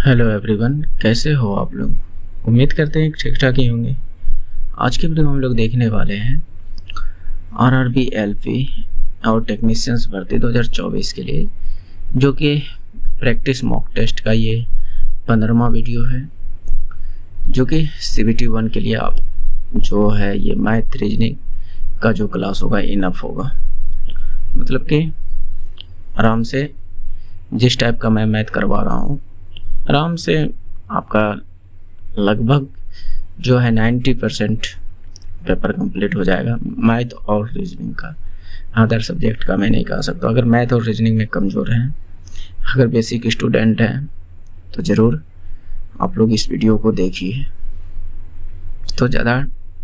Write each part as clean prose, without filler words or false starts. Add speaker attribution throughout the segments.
Speaker 1: Hello everyone, कैसे हो आप लोग। उम्मीद करते हैं ठीक ठाक ही होंगे। आज की वीडियो में हम लोग देखने वाले हैं आरआरबी एलपी और टेक्नीशियंस भर्ती 2024 के लिए, जो कि प्रैक्टिस मॉक टेस्ट का ये 15वां वीडियो है, जो कि CBT 1 के लिए आप जो है ये मैथ रीजनिंग का जो क्लास होगा इनफ होगा। मतलब कि आराम से जिस टाइप का मैं मैथ करवा रहा हूँ आराम से आपका लगभग जो है 90% पेपर कंप्लीट हो जाएगा मैथ और रीजनिंग का। अदर सब्जेक्ट का मैं नहीं कह सकता। अगर मैथ और रीजनिंग में कमज़ोर हैं, अगर बेसिक स्टूडेंट हैं, तो ज़रूर आप लोग इस वीडियो को देखिए। तो ज़्यादा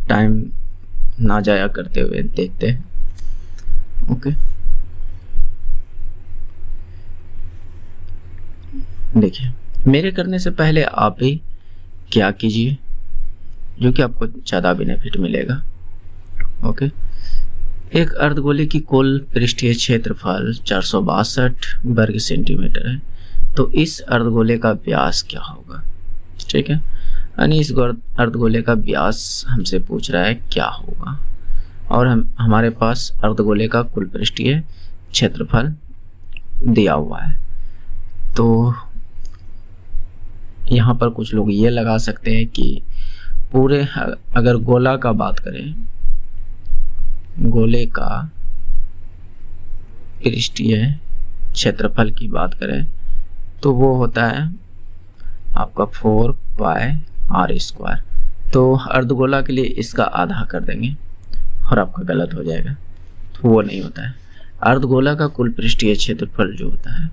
Speaker 1: टाइम ना जाया करते हुए देखते हैं। ओके, देखिए, मेरे करने से पहले आप भी क्या कीजिए जो कि आपको ज़्यादा बेनिफिट मिलेगा। ओके, एक अर्धगोले की कुल पृष्ठीय क्षेत्रफल 462 वर्ग सेंटीमीटर है, तो इस अर्धगोले का व्यास क्या होगा। ठीक है, यानी इस अर्धगोले का व्यास हमसे पूछ रहा है क्या होगा, और हमारे पास अर्धगोले का कुल पृष्ठीय क्षेत्रफल दिया हुआ है। तो यहाँ पर कुछ लोग ये लगा सकते हैं कि पूरे, अगर गोला का बात करें, गोले का पृष्ठीय क्षेत्रफल की बात करें, तो वो होता है आपका 4 पाई r स्क्वायर। तो अर्धगोला के लिए इसका आधा कर देंगे और आपका गलत हो जाएगा, तो वो नहीं होता है। अर्धगोला का कुल पृष्ठीय क्षेत्रफल जो होता है,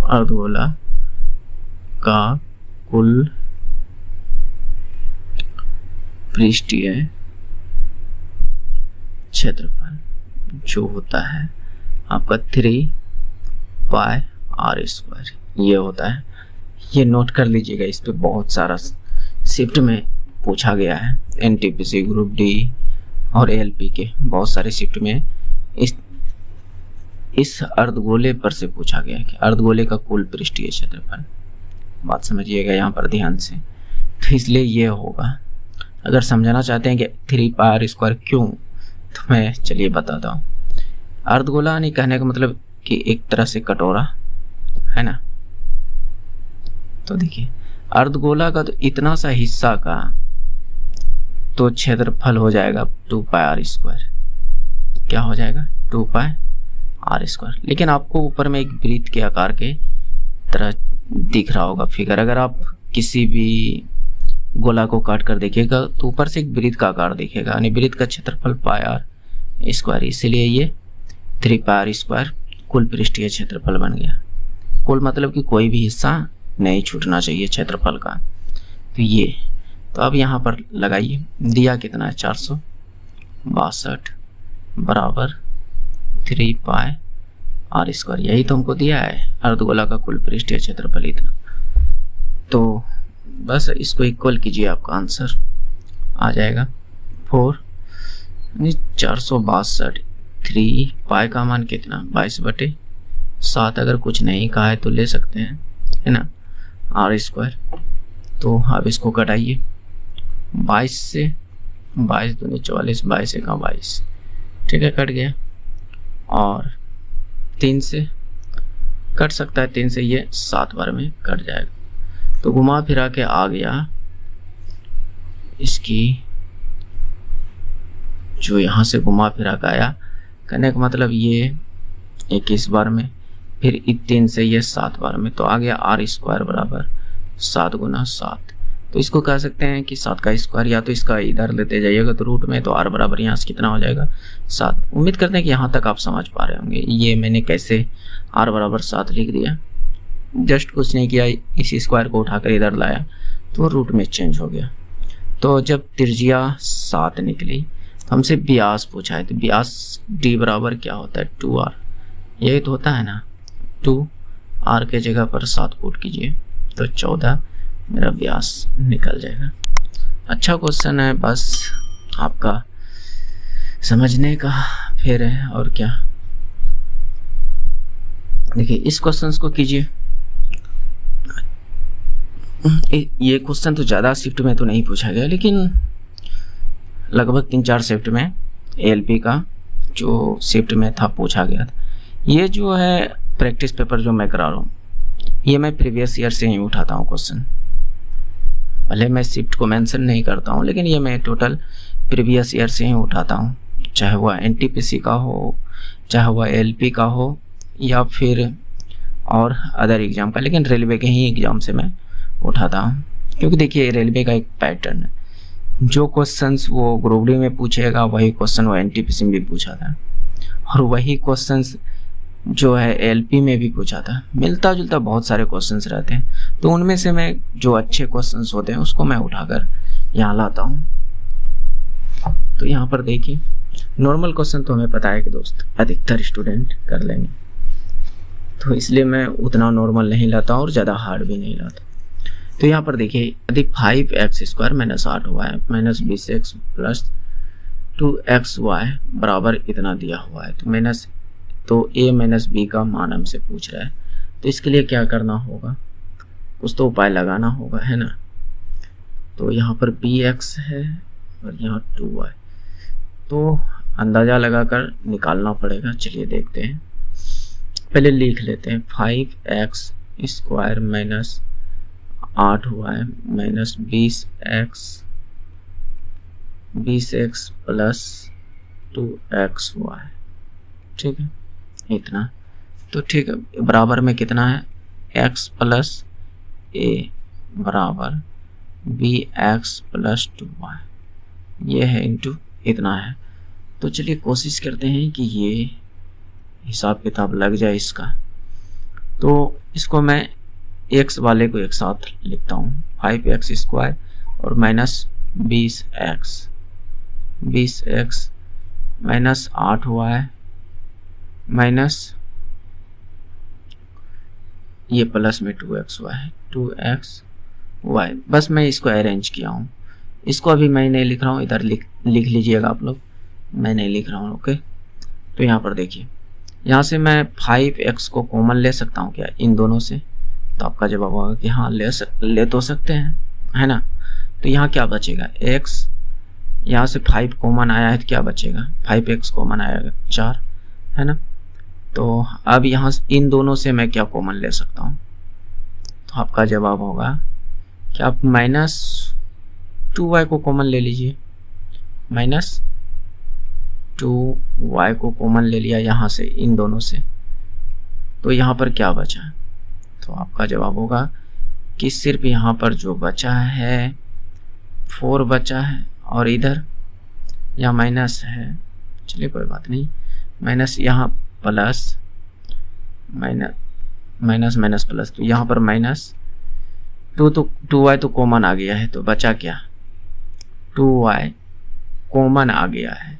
Speaker 1: अर्धगोला का कुल पृष्ठीय क्षेत्रफल जो होता है आपका 3 पाई r स्क्वायर, ये होता है। ये नोट कर लीजिएगा, इस पे बहुत सारा शिफ्ट में पूछा गया है। NTPC ग्रुप डी और ALP के बहुत सारे शिफ्ट में इस अर्धगोले पर से पूछा गया है कि अर्धगोले का कुल पृष्ठीय क्षेत्रफल। बात समझिएगा यहाँ पर ध्यान से, तो इसलिए ये होगा। अगर समझना चाहते हैं कि 3 पाई r स्क्वायर क्यों, तो मैं चलिए बताता हूँ। अर्धगोला यानी कहने का मतलब कि एक तरह से कटोरा है ना। तो देखिए, अर्धगोला का तो इतना सा हिस्सा का तो क्षेत्रफल हो जाएगा 2 पाई r स्क्वायर। क्या हो जाएगा? 2 पाई r स्क्वायर। लेकिन आपको ऊपर में एक वृत्त के आकार के तरह दिख रहा होगा फिगर। अगर आप किसी भी गोला को काट कर देखिएगा तो ऊपर से एक वृत्त का आकार दिखेगा, यानी वृत्त का क्षेत्रफल पाई r स्क्वायर। इसीलिए ये 3 पाई r स्क्वायर कुल पृष्ठीय क्षेत्रफल बन गया। कुल मतलब कि कोई भी हिस्सा नहीं छूटना चाहिए क्षेत्रफल का। तो ये, तो अब यहाँ पर लगाइए, दिया कितना है 462 बराबर 3 पाई r स्क्वायर। यही तो हमको दिया है, अर्धगोला का कुल पृष्ठीय क्षेत्रफल इतना। तो बस इसको इक्वल कीजिए, आपका आंसर आ जाएगा 4 462। 3 पाई का मान कितना, 22/7। अगर कुछ नहीं कहा है तो ले सकते हैं, है ना, r स्क्वायर। तो आप इसको कटाइए, 22 से 22 दूनी 44, 22 का 22। ठीक है, कट गया। और 3 से कट सकता है, 3 से ये 7 बार में कट जाएगा। तो घुमा फिरा के आ गया इसकी, जो यहाँ से घुमा फिरा के आया, कहने का मतलब ये 21 बार में, फिर 3 से ये 7 बार में, तो आ गया r स्क्वायर बराबर 7 गुना 7। तो इसको कह सकते हैं कि 7 का स्क्वायर, या तो इसका इधर लेते जाइएगा तो रूट में, तो r बराबर यहाँ से कितना हो जाएगा 7। उम्मीद करते हैं कि यहाँ तक आप समझ पा रहे होंगे। ये मैंने कैसे r बराबर 7 लिख दिया, जस्ट कुछ नहीं किया, इस स्क्वायर को उठाकर इधर लाया तो रूट में चेंज हो गया। तो जब त्रिज्या 7 निकली तो हमसे व्यास पूछा है, तो व्यास d बराबर क्या होता है 2r। यही तो होता है ना, 2r के जगह पर 7 पुट कीजिए तो 14 मेरा व्यास निकल जाएगा। अच्छा क्वेश्चन है, बस आपका समझने का फिर है और क्या। देखिए इस क्वेश्चन को कीजिए। ये क्वेश्चन तो ज़्यादा शिफ्ट में तो नहीं पूछा गया, लेकिन लगभग 3-4 शिफ्ट में एएलपी का जो शिफ्ट में था पूछा गया था। ये जो है प्रैक्टिस पेपर जो मैं करा रहा हूँ, ये मैं प्रीवियस ईयर से ही उठाता हूँ क्वेश्चन। भले मैं शिफ्ट को मेंशन नहीं करता हूँ, लेकिन ये मैं टोटल प्रीवियस ईयर से ही उठाता हूँ, चाहे वह एनटीपीसी का हो, चाहे वह एलपी का हो, या फिर और अदर एग्ज़ाम का, लेकिन रेलवे के ही एग्ज़ाम से मैं उठाता हूँ। क्योंकि देखिए रेलवे का एक पैटर्न है, जो क्वेश्चंस वो ग्रुप डी में पूछेगा वही क्वेश्चन वो एनटीपीसी में भी पूछा था, और वही क्वेश्चंस जो है एलपी में भी पूछा था। मिलता जुलता बहुत सारे क्वेश्चंस रहते हैं, तो उनमें से मैं जो अच्छे क्वेश्चंस होते हैं उसको मैं उठाकर यहाँ लाता हूँ। तो यहाँ पर देखिए नॉर्मल क्वेश्चन तो हमें पता है कि दोस्त अधिकतर स्टूडेंट कर लेंगे, तो इसलिए मैं उतना नॉर्मल नहीं लाता और ज़्यादा हार्ड भी नहीं लाता। तो यहाँ पर देखिए यदि 5x² - 8y - 20x + 2xy बराबर इतना दिया हुआ है, तो a - b का मान हमसे पूछ रहा है। तो इसके लिए क्या करना होगा, कुछ तो उपाय लगाना होगा, है ना। तो यहाँ पर bx है और यहाँ 2y, तो अंदाज़ा लगाकर निकालना पड़ेगा। चलिए देखते हैं, पहले लिख लेते हैं 5x² - 8y - 20x + 2xy, ठीक है इतना। तो ठीक है, बराबर में कितना है, x + a बराबर bx + 2y, ये है इंटू इतना है। तो चलिए कोशिश करते हैं कि ये हिसाब किताब लग जाए इसका। तो इसको मैं x वाले को एक साथ लिखता हूँ, 5x² और -20x - 8y माइनस ये प्लस में 2xy, बस मैं इसको अरेंज किया हूँ। इसको अभी मैं नहीं लिख रहा हूँ, इधर लिख लीजिएगा आप लोग, मैं नहीं लिख रहा हूँ। ओके, तो यहाँ पर देखिए, यहाँ से मैं 5x को कॉमन ले सकता हूँ क्या इन दोनों से, तो आपका जवाब होगा कि हाँ ले तो सकते हैं, है ना। तो यहाँ क्या बचेगा, x, यहाँ से 5 कॉमन आया है तो क्या बचेगा, 5x कॉमन आएगा 4, है ना। तो अब यहाँ इन दोनों से मैं क्या कॉमन ले सकता हूँ, तो आपका जवाब होगा कि आप -2y को कॉमन ले लीजिए, -2y को कॉमन ले लिया यहाँ से इन दोनों से, तो यहाँ पर क्या बचा, तो आपका जवाब होगा कि सिर्फ यहाँ पर जो बचा है 4 बचा है, और इधर यहाँ माइनस है, चलिए कोई बात नहीं, माइनस यहाँ प्लस, माइनस प्लस, तो यहाँ पर -2, तो 2y तो कॉमन आ गया है, तो बचा क्या, 2y कॉमन आ गया है,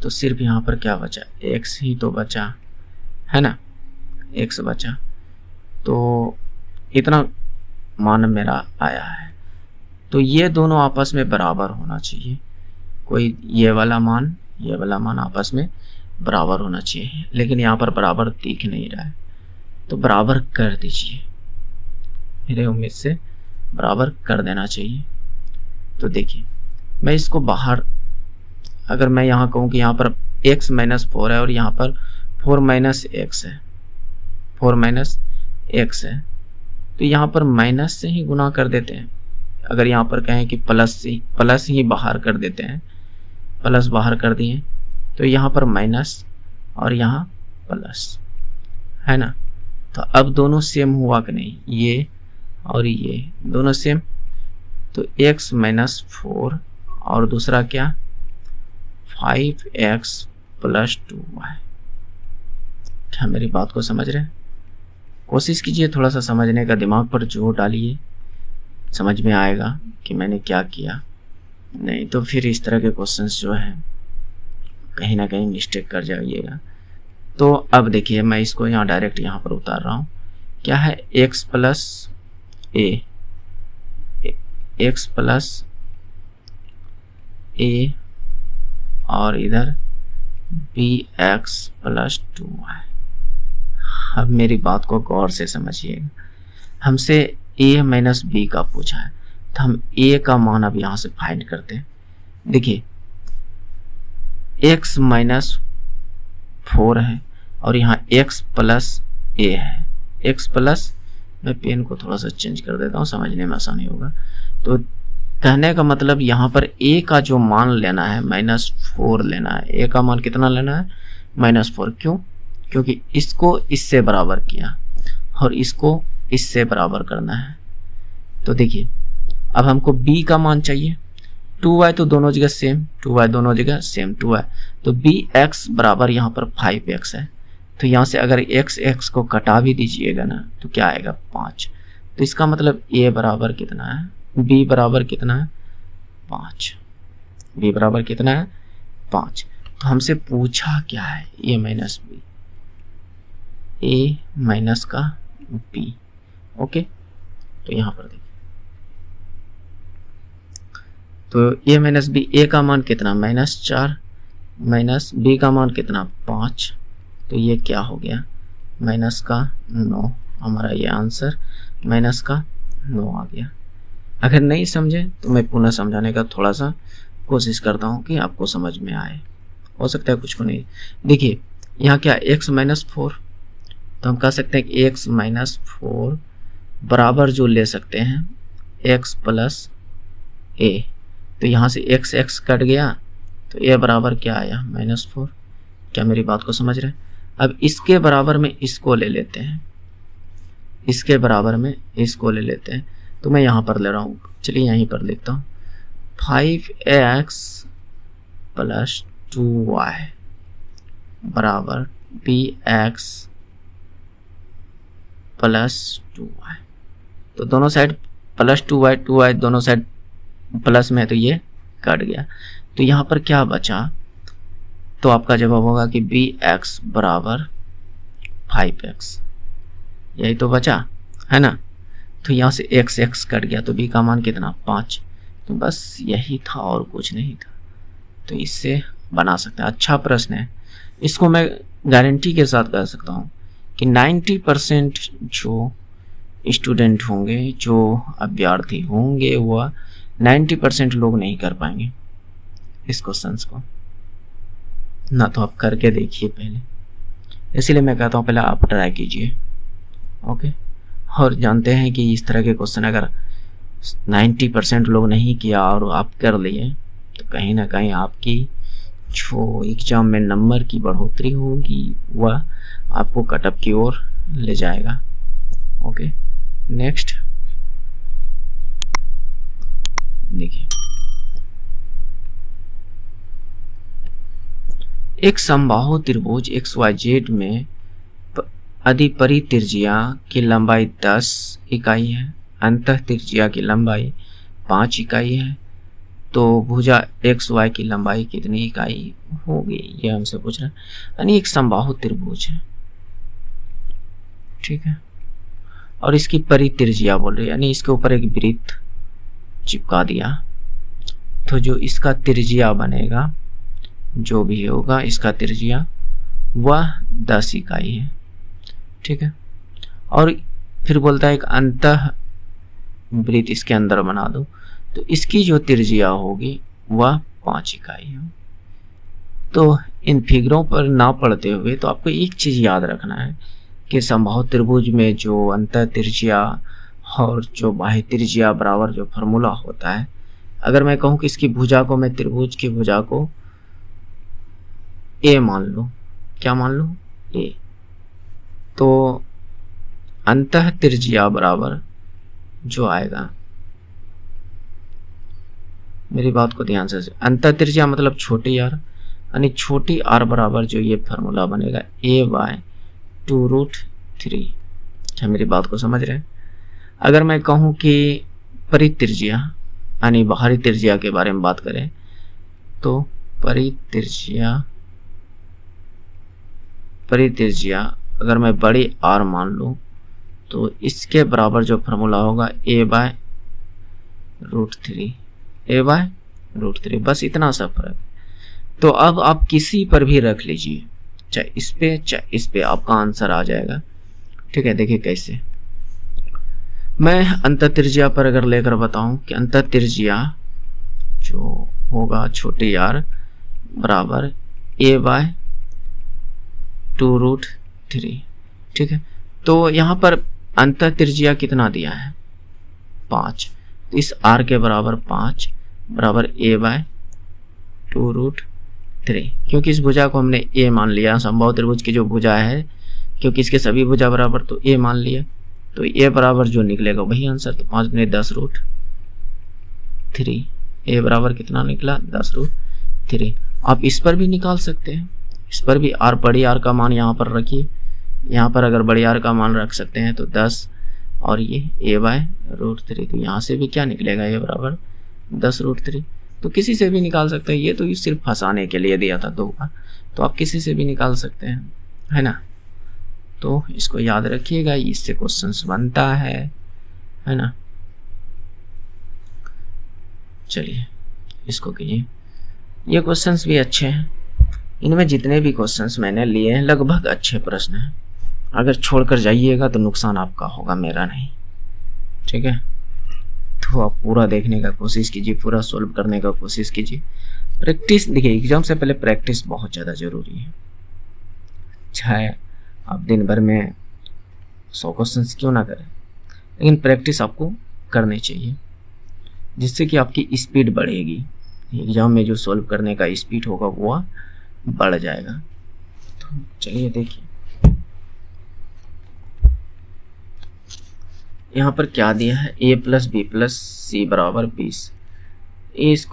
Speaker 1: तो सिर्फ यहाँ पर क्या बचा, x ही तो बचा, है ना, x बचा। तो इतना मान मेरा आया है। तो ये दोनों आपस में बराबर होना चाहिए, कोई ये वाला मान आपस में बराबर होना चाहिए, लेकिन यहाँ पर बराबर दिख नहीं रहा है, तो बराबर कर दीजिए, मेरे उम्मीद से बराबर कर देना चाहिए। तो देखिए मैं इसको बाहर, अगर मैं यहाँ कहूँ कि यहाँ पर x - 4 है और यहाँ पर 4 - x है, 4 - x है, तो यहाँ पर माइनस से ही गुना कर देते हैं। अगर यहाँ पर कहें कि प्लस ही बाहर कर देते हैं, प्लस बाहर कर दिए, तो यहाँ पर माइनस और यहाँ प्लस, है ना। तो अब दोनों सेम हुआ कि नहीं, ये और ये दोनों सेम, तो x - 4 और दूसरा क्या 5x + 2y। क्या मेरी बात को समझ रहे हैं? कोशिश कीजिए थोड़ा सा समझने का, दिमाग पर जोर डालिए, समझ में आएगा कि मैंने क्या किया। नहीं तो फिर इस तरह के क्वेश्चंस जो है कहीं ना कहीं मिस्टेक कर जाइएगा। तो अब देखिए मैं इसको यहाँ डायरेक्ट यहाँ पर उतार रहा हूँ, क्या है x + a और इधर bx + 2y। अब मेरी बात को गौर से समझिएगा, हमसे a माइनस बी का पूछा है, तो हम a का मान अब यहाँ से फाइंड करते हैं। देखिए x माइनस 4 है और यहाँ x प्लस a है, x प्लस, मैं पेन को थोड़ा सा चेंज कर देता हूँ, समझने में आसानी होगा। तो कहने का मतलब यहाँ पर a का जो मान लेना है -4 लेना है। a का मान कितना लेना है? -4। क्यों? क्योंकि इसको इससे बराबर किया और इसको इससे बराबर करना है। तो देखिए अब हमको b का मान चाहिए, 2y तो दोनों जगह सेम, 2y दोनों जगह सेम 2y, तो bx बराबर यहाँ पर 5x है। तो यहाँ से अगर x को कटा भी दीजिएगा ना तो क्या आएगा? 5। तो इसका मतलब a बराबर कितना है? b बराबर कितना है? 5। b बराबर कितना है? 5। तो हमसे पूछा क्या है? a minus b, a minus का b। ओके, तो यहाँ पर देखिए, तो a माइनस बी, a का मान कितना? -4 माइनस b का मान कितना? 5। तो ये क्या हो गया? माइनस का 9। हमारा ये आंसर माइनस का 9 आ गया। अगर नहीं समझे तो मैं पुनः समझाने का थोड़ा सा कोशिश करता हूँ कि आपको समझ में आए, हो सकता है कुछ को नहीं। देखिए यहाँ क्या, x माइनस 4, तो हम कह सकते हैं कि x माइनस 4 बराबर जो ले सकते हैं x प्लस a। तो यहाँ से x कट गया तो a बराबर क्या आया? -4। क्या मेरी बात को समझ रहे हैं? अब इसके बराबर में इसको ले लेते हैं, इसके बराबर में इसको ले लेते हैं। तो मैं यहाँ पर ले रहा हूँ, चलिए यहीं पर लिखता हूँ, 5x प्लस 2y बराबर bx प्लस 2y। तो दोनों साइड प्लस 2y दोनों साइड प्लस में, तो ये कट गया। तो यहाँ पर क्या बचा? तो आपका जवाब होगा कि bx बराबर 5x, यही तो बचा है ना। तो यहाँ से x कट गया तो b का मान कितना? 5। तो बस यही था और कुछ नहीं था। तो इससे बना सकते हैं। अच्छा प्रश्न है, इसको मैं गारंटी के साथ कह सकता हूँ कि 90% जो स्टूडेंट होंगे, जो अभ्यर्थी होंगे, वह 90% लोग नहीं कर पाएंगे इस क्वेश्चन को ना। तो आप करके देखिए पहले, इसीलिए मैं कहता हूँ पहले आप ट्राई कीजिए। ओके, और जानते हैं कि इस तरह के क्वेश्चन अगर 90% लोग नहीं किया और आप कर लिए तो कहीं ना कहीं आपकी जो एग्जाम में नंबर की बढ़ोतरी होगी वह आपको कटअप की ओर ले जाएगा। ओके, नेक्स्ट देखिए, एक समबाहु त्रिभुज XYZ में अधिपरित्रिज्या की लंबाई 10 इकाई है, अंतः त्रिज्या की लंबाई 5 इकाई है, तो भुजा XY की लंबाई कितनी इकाई होगी? ये हमसे पूछ रहा है। यानी एक समबाहु त्रिभुज है, ठीक है, और इसकी परित्रिज्या बोल रही है, यानी इसके ऊपर एक वृत्त चिपका दिया, तो जो इसका त्रिज्या बनेगा, जो भी होगा इसका त्रिज्या, वह 10 इकाई है, ठीक है। और फिर बोलता है एक अंतः वृत्त इसके अंदर बना दो, तो इसकी जो त्रिज्या होगी वह 5 इकाई है। तो इन फिगरों पर ना पढ़ते हुए तो आपको एक चीज याद रखना है कि समबाहु त्रिभुज में जो अंतः त्रिज्या और जो बाह्य त्रिज्या बराबर जो फार्मूला होता है, अगर मैं कहूँ कि इसकी भुजा को, मैं त्रिभुज की भुजा को a मान लो, क्या मान लो? a, तो अंतः त्रिज्या बराबर जो आएगा, मेरी बात को ध्यान से, अंतः त्रिज्या मतलब छोटी r, यानी छोटी r बराबर जो ये फार्मूला बनेगा a/2√3। क्या मेरी बात को समझ रहे हैं? अगर मैं कहूँ कि परित्रिज्या यानी बाहरी त्रिज्या के बारे में बात करें, तो परित्रिज्या अगर मैं बड़ी r मान लूँ तो इसके बराबर जो फार्मूला होगा a/√3, बस इतना सा फर्क। तो अब आप किसी पर भी रख लीजिए, चाहे इस पे चाहे इस पे, आपका आंसर आ जाएगा ठीक है, देखिए कैसे मैं अंतःत्रिज्या पर अगर लेकर बताऊं कि अंतःत्रिज्या जो होगा छोटे यार बराबर a/2√3। ठीक है, तो यहाँ पर अंतःत्रिज्या कितना दिया है 5, तो इस r के बराबर 5 बराबर a/2√3, क्योंकि इस भुजा को हमने a मान लिया, समबाहु त्रिभुज की जो भुजा है, क्योंकि इसके सभी भुजा बराबर तो a मान लिया, तो a बराबर जो निकलेगा वही आंसर, तो 5 × 10√3, a बराबर कितना निकला 10√3। आप इस पर भी निकाल सकते हैं, इस पर भी r बड़ी r का मान यहाँ पर रखिए, यहाँ पर अगर बड़ी r का मान रख सकते हैं तो 10 और ये a/√3, तो यहाँ से भी क्या निकलेगा a बराबर 10√3। तो किसी से भी निकाल सकते हैं, ये तो सिर्फ फंसाने के लिए दिया था 2 बार, तो आप किसी से भी निकाल सकते हैं, है ना। तो इसको याद रखिएगा, इससे क्वेश्चंस बनता है ना। चलिए इसको कीजिए, ये क्वेश्चंस भी अच्छे हैं, इनमें जितने भी क्वेश्चंस मैंने लिए हैं लगभग अच्छे प्रश्न हैं। अगर छोड़कर जाइएगा तो नुकसान आपका होगा, मेरा नहीं। ठीक है, तो आप पूरा देखने का कोशिश कीजिए, पूरा सोल्व करने का कोशिश कीजिए। प्रैक्टिस, देखिए एग्जाम से पहले प्रैक्टिस बहुत ज़्यादा ज़रूरी है। चाहे आप दिन भर में 100 क्वेश्चंस क्यों ना करें, लेकिन प्रैक्टिस आपको करनी चाहिए, जिससे कि आपकी स्पीड बढ़ेगी। एग्जाम में जो सोल्व करने का स्पीड होगा वो बढ़ जाएगा। तो चलिए देखिए यहाँ पर क्या दिया है, a + b + c बराबर 20, a² +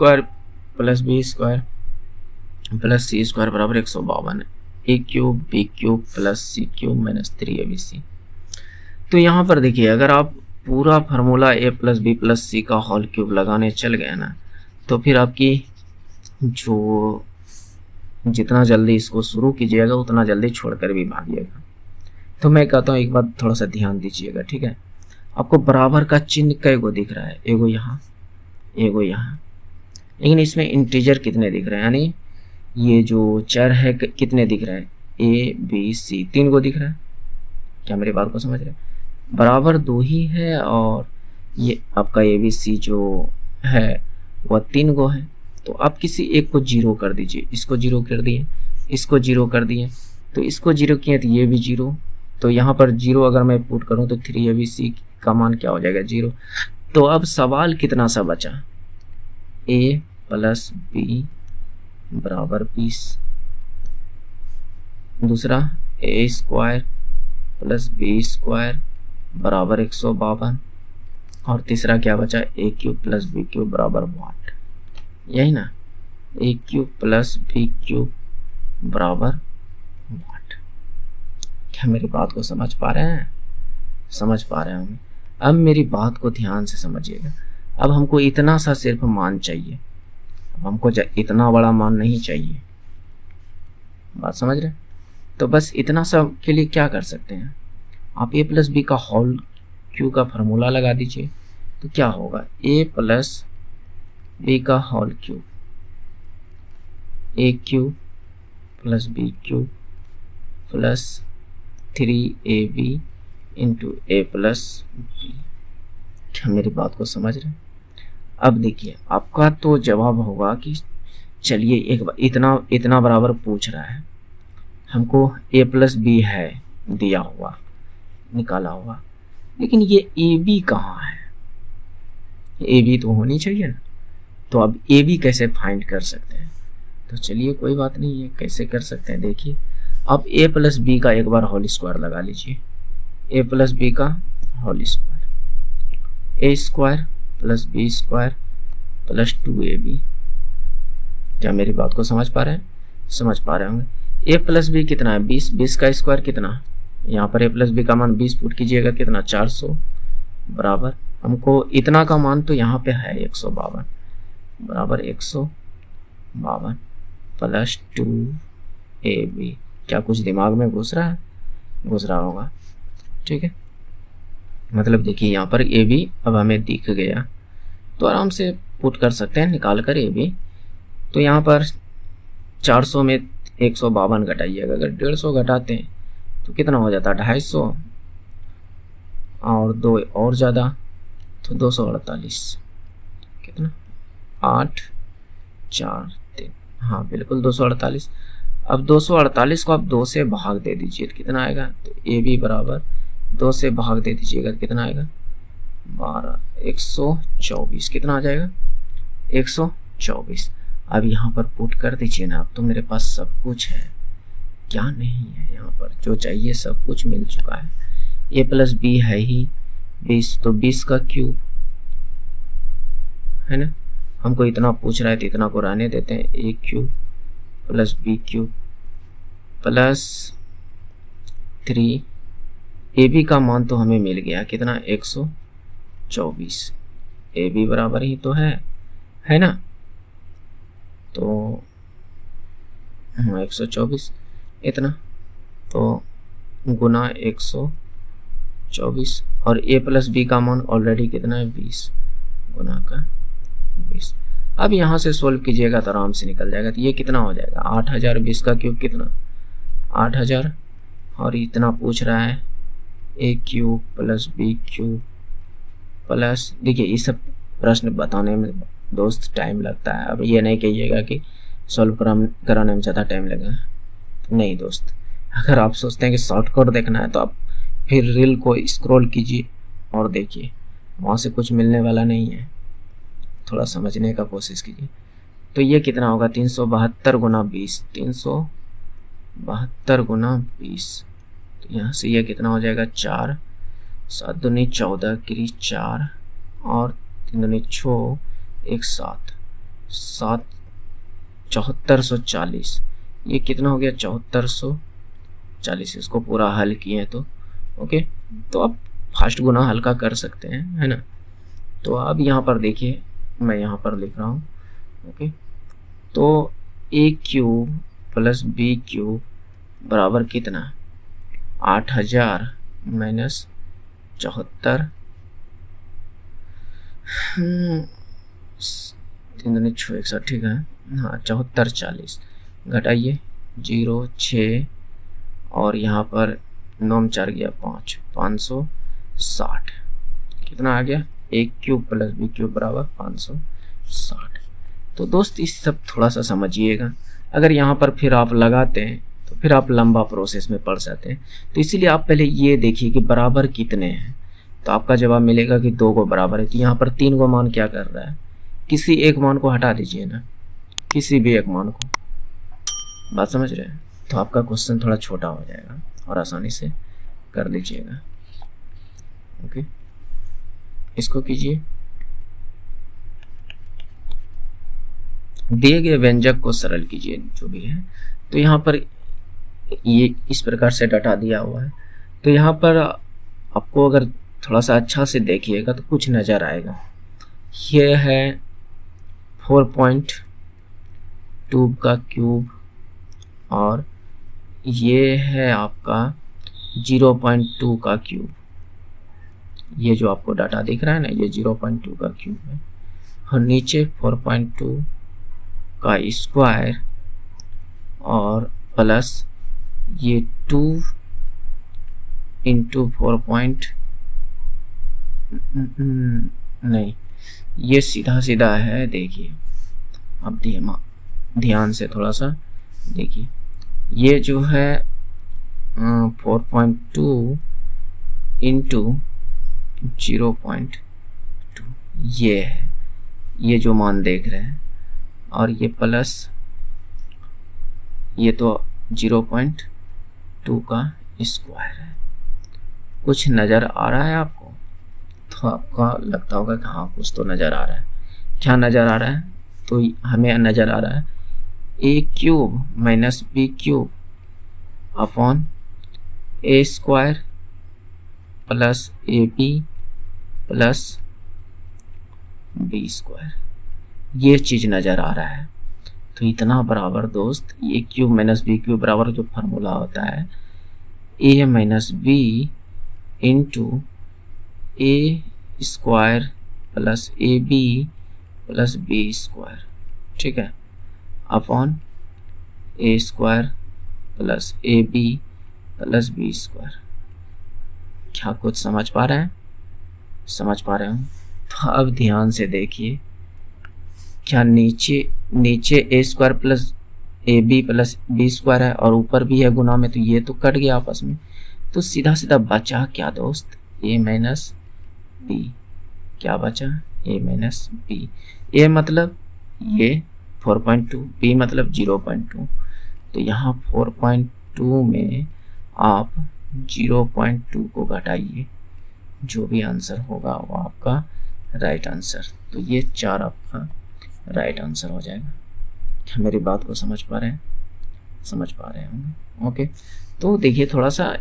Speaker 1: b² + c² बराबर 152, a³ b³ + c³ - 3abc। तो यहाँ पर देखिए, अगर आप पूरा फार्मूला a + b + c का होल क्यूब लगाने चल गए ना, तो फिर आपकी जो जितना जल्दी इसको शुरू कीजिएगा उतना जल्दी छोड़कर भी भागिएगा। तो मैं कहता हूँ एक बात थोड़ा सा ध्यान दीजिएगा, ठीक है। आपको बराबर का चिन्ह कई गो दिख रहा है, एगो यहाँ एगो यहाँ, लेकिन इसमें इंटीजर कितने दिख रहे हैं, यानी ये जो चर है कितने दिख रहे हैं, a b c 3 गो दिख रहा है। क्या मेरी बात को समझ रहे हैं? बराबर 2 ही है, और ये आपका a b c जो है वह 3 गो है। तो आप किसी एक को 0 कर दीजिए, इसको 0 कर दिए, इसको 0 कर दिए, तो इसको 0 किए तो ये भी 0, तो यहाँ पर 0 अगर मैं पुट करूँ तो 3abc का मान क्या हो जाएगा 0। तो अब सवाल कितना सा बचा, a + b बराबर 20, दूसरा a² + b² बराबर 152, और तीसरा क्या बचा, a³ + b³ बराबर 8, यही ना, a³ + b³ बराबर 8। क्या मेरी बात को समझ पा रहे हैं? समझ पा रहे होंगे। अब मेरी बात को ध्यान से समझिएगा। अब हमको इतना सा सिर्फ मान चाहिए, अब हमको इतना बड़ा मान नहीं चाहिए, बात समझ रहे? तो बस इतना सा के लिए क्या कर सकते हैं, आप a + b का होल क्यूब का फार्मूला लगा दीजिए, तो क्या होगा, a + b का whole cube, a³ + b³ + 3ab × a + b। क्या मेरी बात को समझ रहे हैं? अब देखिए आपका तो जवाब होगा कि चलिए एक इतना बराबर पूछ रहा है, हमको a + b है दिया हुआ, निकाला हुआ, लेकिन ये ab कहाँ है, ab तो होनी चाहिए ना। तो अब ab कैसे फाइंड कर सकते हैं, तो चलिए कोई बात नहीं, ये कैसे कर सकते हैं देखिए। अब a + b का एक बार होल स्क्वायर लगा लीजिए, a + b का whole square, a² + b² + 2ab। क्या मेरी बात को समझ पा रहे हैं? समझ पा रहे होंगे। a + b कितना है 20, 20 का स्क्वायर कितना, यहाँ पर a + b का मान 20 पुट कीजिएगा, कितना 400 बराबर, हमको इतना का मान तो यहाँ पे है 152 बराबर 152 + 2ab। क्या कुछ दिमाग में घुस रहा है? घुस रहा होगा, ठीक है। मतलब देखिए यहाँ पर ab अब हमें दिख गया, तो आराम से पुट कर सकते हैं निकाल कर ab। तो यहाँ पर 400 में 152 घटाइएगा, अगर 150 घटाते हैं तो कितना हो जाता है 250, और 2 और ज़्यादा तो 248 कितना 8 4 3, हाँ बिल्कुल 248। अब 248 को आप 2 से भाग दे दीजिए तो कितना आएगा, तो ए बी बराबर 2 से भाग दे दीजिएगा तो कितना आएगा 12 124 कितना आ जाएगा 124। अब यहाँ पर पुट कर दीजिए ना, अब तो मेरे पास सब कुछ है, क्या नहीं है, यहाँ पर जो चाहिए सब कुछ मिल चुका है। ए प्लस बी है ही 20, तो 20 का क्यूब है ना, हमको इतना पूछ रहा है तो इतना को रहने देते हैं। A cube plus b cube plus 3, a b का मान तो हमें मिल गया कितना 124, ए बी बराबर ही तो है ना, तो 124 इतना, तो गुना 124 और ए प्लस बी का मान ऑलरेडी कितना है 20 गुना का 20। अब यहाँ से सोल्व कीजिएगा तो आराम से निकल जाएगा। तो ये कितना हो जाएगा 8000, 20 का क्यूब कितना 8000 और इतना पूछ रहा है a cube plus b cube plus, देखिए ये सब प्रश्न बताने में दोस्त टाइम लगता है। अब ये नहीं कहिएगा कि सॉल्व कराने में ज़्यादा टाइम लगेगा, नहीं दोस्त। अगर आप सोचते हैं कि शॉर्टकट देखना है तो आप फिर रील को स्क्रॉल कीजिए और देखिए, वहाँ से कुछ मिलने वाला नहीं है, थोड़ा समझने का कोशिश कीजिए। तो ये कितना होगा 372 गुना 20, 372 गुना 20, तो यहाँ से ये कितना हो जाएगा 4, 7 दूनी 14 गिरी 4 और 3 दूनी 6 1 7 7 7440, ये कितना हो गया 7440। इसको पूरा हल किए तो ओके, तो आप फास्ट गुना हल्का कर सकते हैं, है ना। तो अब यहाँ पर देखिए मैं यहाँ पर लिख रहा हूँ ओके, तो ए क्यूब प्लस बी क्यूब बराबर कितना 8000 माइनस 74 3 दूनी 6 1 7, ठीक है हाँ 7440 घटाइए 0 6 और यहाँ पर 9 4 गया 5, 560 कितना आ गया ए क्यूब प्लस बी क्यूब बराबर 560। तो दोस्त इस सब थोड़ा सा समझिएगा, अगर यहाँ पर फिर आप लगाते हैं तो फिर आप लंबा प्रोसेस में पढ़ सकते हैं। तो इसीलिए आप पहले ये देखिए कि बराबर कितने हैं, तो आपका जवाब मिलेगा कि 2 को बराबर है। तो यहाँ पर 3 को मान क्या कर रहा है, किसी एक मान को हटा दीजिए ना, किसी भी एक मान को, बात समझ रहे हैं। तो आपका क्वेश्चन थोड़ा छोटा हो जाएगा और आसानी से कर लीजिएगा ओके। इसको कीजिए, दिए गए व्यंजक को सरल कीजिए जो भी है। तो यहाँ पर ये इस प्रकार से डाटा दिया हुआ है, तो यहाँ पर आपको अगर थोड़ा सा अच्छा से देखिएगा तो कुछ नज़र आएगा। ये है 4.2 का क्यूब और ये है आपका 0.2 का क्यूब। ये जो आपको डाटा दिख रहा है ना, ये 0.2 का क्यूब है और नीचे 4.2 का स्क्वायर और प्लस ये 2 इंटू 4 नहीं, ये सीधा सीधा है। देखिए अब ध्यान से थोड़ा सा देखिए, ये जो है 4.2 इंटू 0.2 ये है, ये जो मान देख रहे हैं, और ये प्लस ये तो 0.2 का स्क्वायर है। कुछ नज़र आ रहा है आपको? तो आपका लगता होगा कि हाँ कुछ तो नज़र आ रहा है। क्या नज़र आ रहा है? तो हमें नज़र आ रहा है a cube minus b cube upon a square plus a b plus b square, ये चीज़ नज़र आ रहा है। तो इतना बराबर दोस्त a cube minus b cube बराबर जो फार्मूला होता है a minus b into a square plus a b plus b square, ठीक है, upon a square plus a b plus b square. क्या कुछ समझ पा रहे हैं? समझ पा रहे हो? तो अब ध्यान से देखिए, क्या नीचे a square plus a b plus b square है और ऊपर भी है गुना में, तो ये तो कट गया आपस में। तो सीधा सीधा बचा क्या दोस्त? ए माइनस बी। क्या बचा? ए माइनस बी। ए मतलब ये 4.2, बी मतलब 0.2। तो यहाँ 4.2 में आप 0.2 को घटाइए, जो भी आंसर होगा वो आपका राइट आंसर। तो ये 4 आपका राइट आंसर हो जाएगा। क्या मेरी बात को समझ पा रहे हैं? समझ पा रहे होंगे। ओके, तो देखिए थोड़ा सा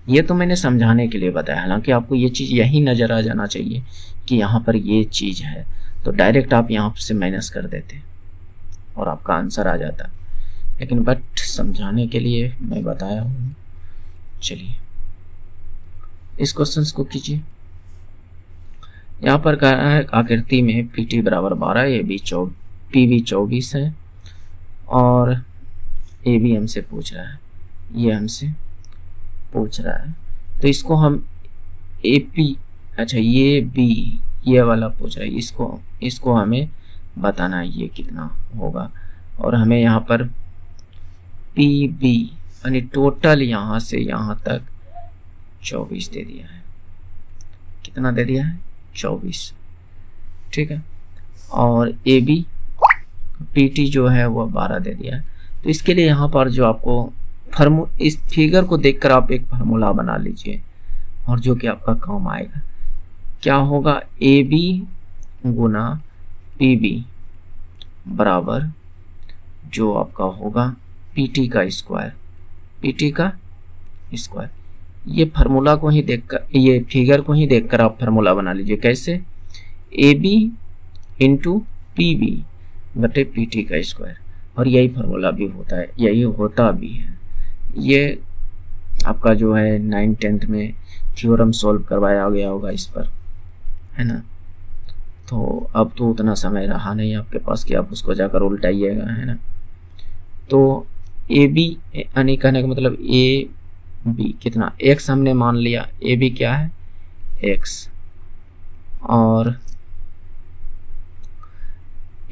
Speaker 1: ये तो मैंने समझाने के लिए बताया, हालांकि आपको ये चीज़ यही नज़र आ जाना चाहिए कि यहाँ पर ये चीज़ है, तो डायरेक्ट आप यहाँ से माइनस कर देते और आपका आंसर आ जाता। लेकिन बट समझाने के लिए मैं बताया हूँ। चलिए इस क्वेश्चन को कीजिए। यहाँ पर कह रहा है आकृति में पी टी बराबर 12, पी बी 24 है और ए बी हमसे पूछ रहा है, ये हमसे पूछ रहा है। तो इसको हम ए पी, अच्छा ये बी, ये वाला पूछ रहा है, इसको हमें बताना है ये कितना होगा। और हमें यहाँ पर पी बी यानी टोटल यहाँ से यहाँ तक 24 दे दिया है। कितना दे दिया है? 24। ठीक है। और ए बी पी टी जो है वो 12 दे दिया है। तो इसके लिए यहाँ पर जो आपको इस फिगर को देखकर आप एक फार्मूला बना लीजिए और जो कि आपका काम आएगा। क्या होगा? ए बी गुना पी बी बराबर जो आपका होगा पी टी का स्क्वायर, पी टी का स्क्वायर। ये फार्मूला को ही देखकर, ये फिगर को ही देखकर आप फार्मूला बना लीजिए। कैसे? A B into P B बटे पी टी का स्क्वायर। और यही फार्मूला भी होता है, यही होता भी है। ये आपका जो है 9th-10th में थ्योरम सॉल्व करवाया गया होगा इस पर, है ना। तो अब तो उतना समय रहा नहीं आपके पास कि आप उसको जाकर उल्टाइएगा, है ना। तो ए बी यानी कहने का मतलब ए बी कितना, एक्स हमने मान लिया। ए बी क्या है? एक्स। और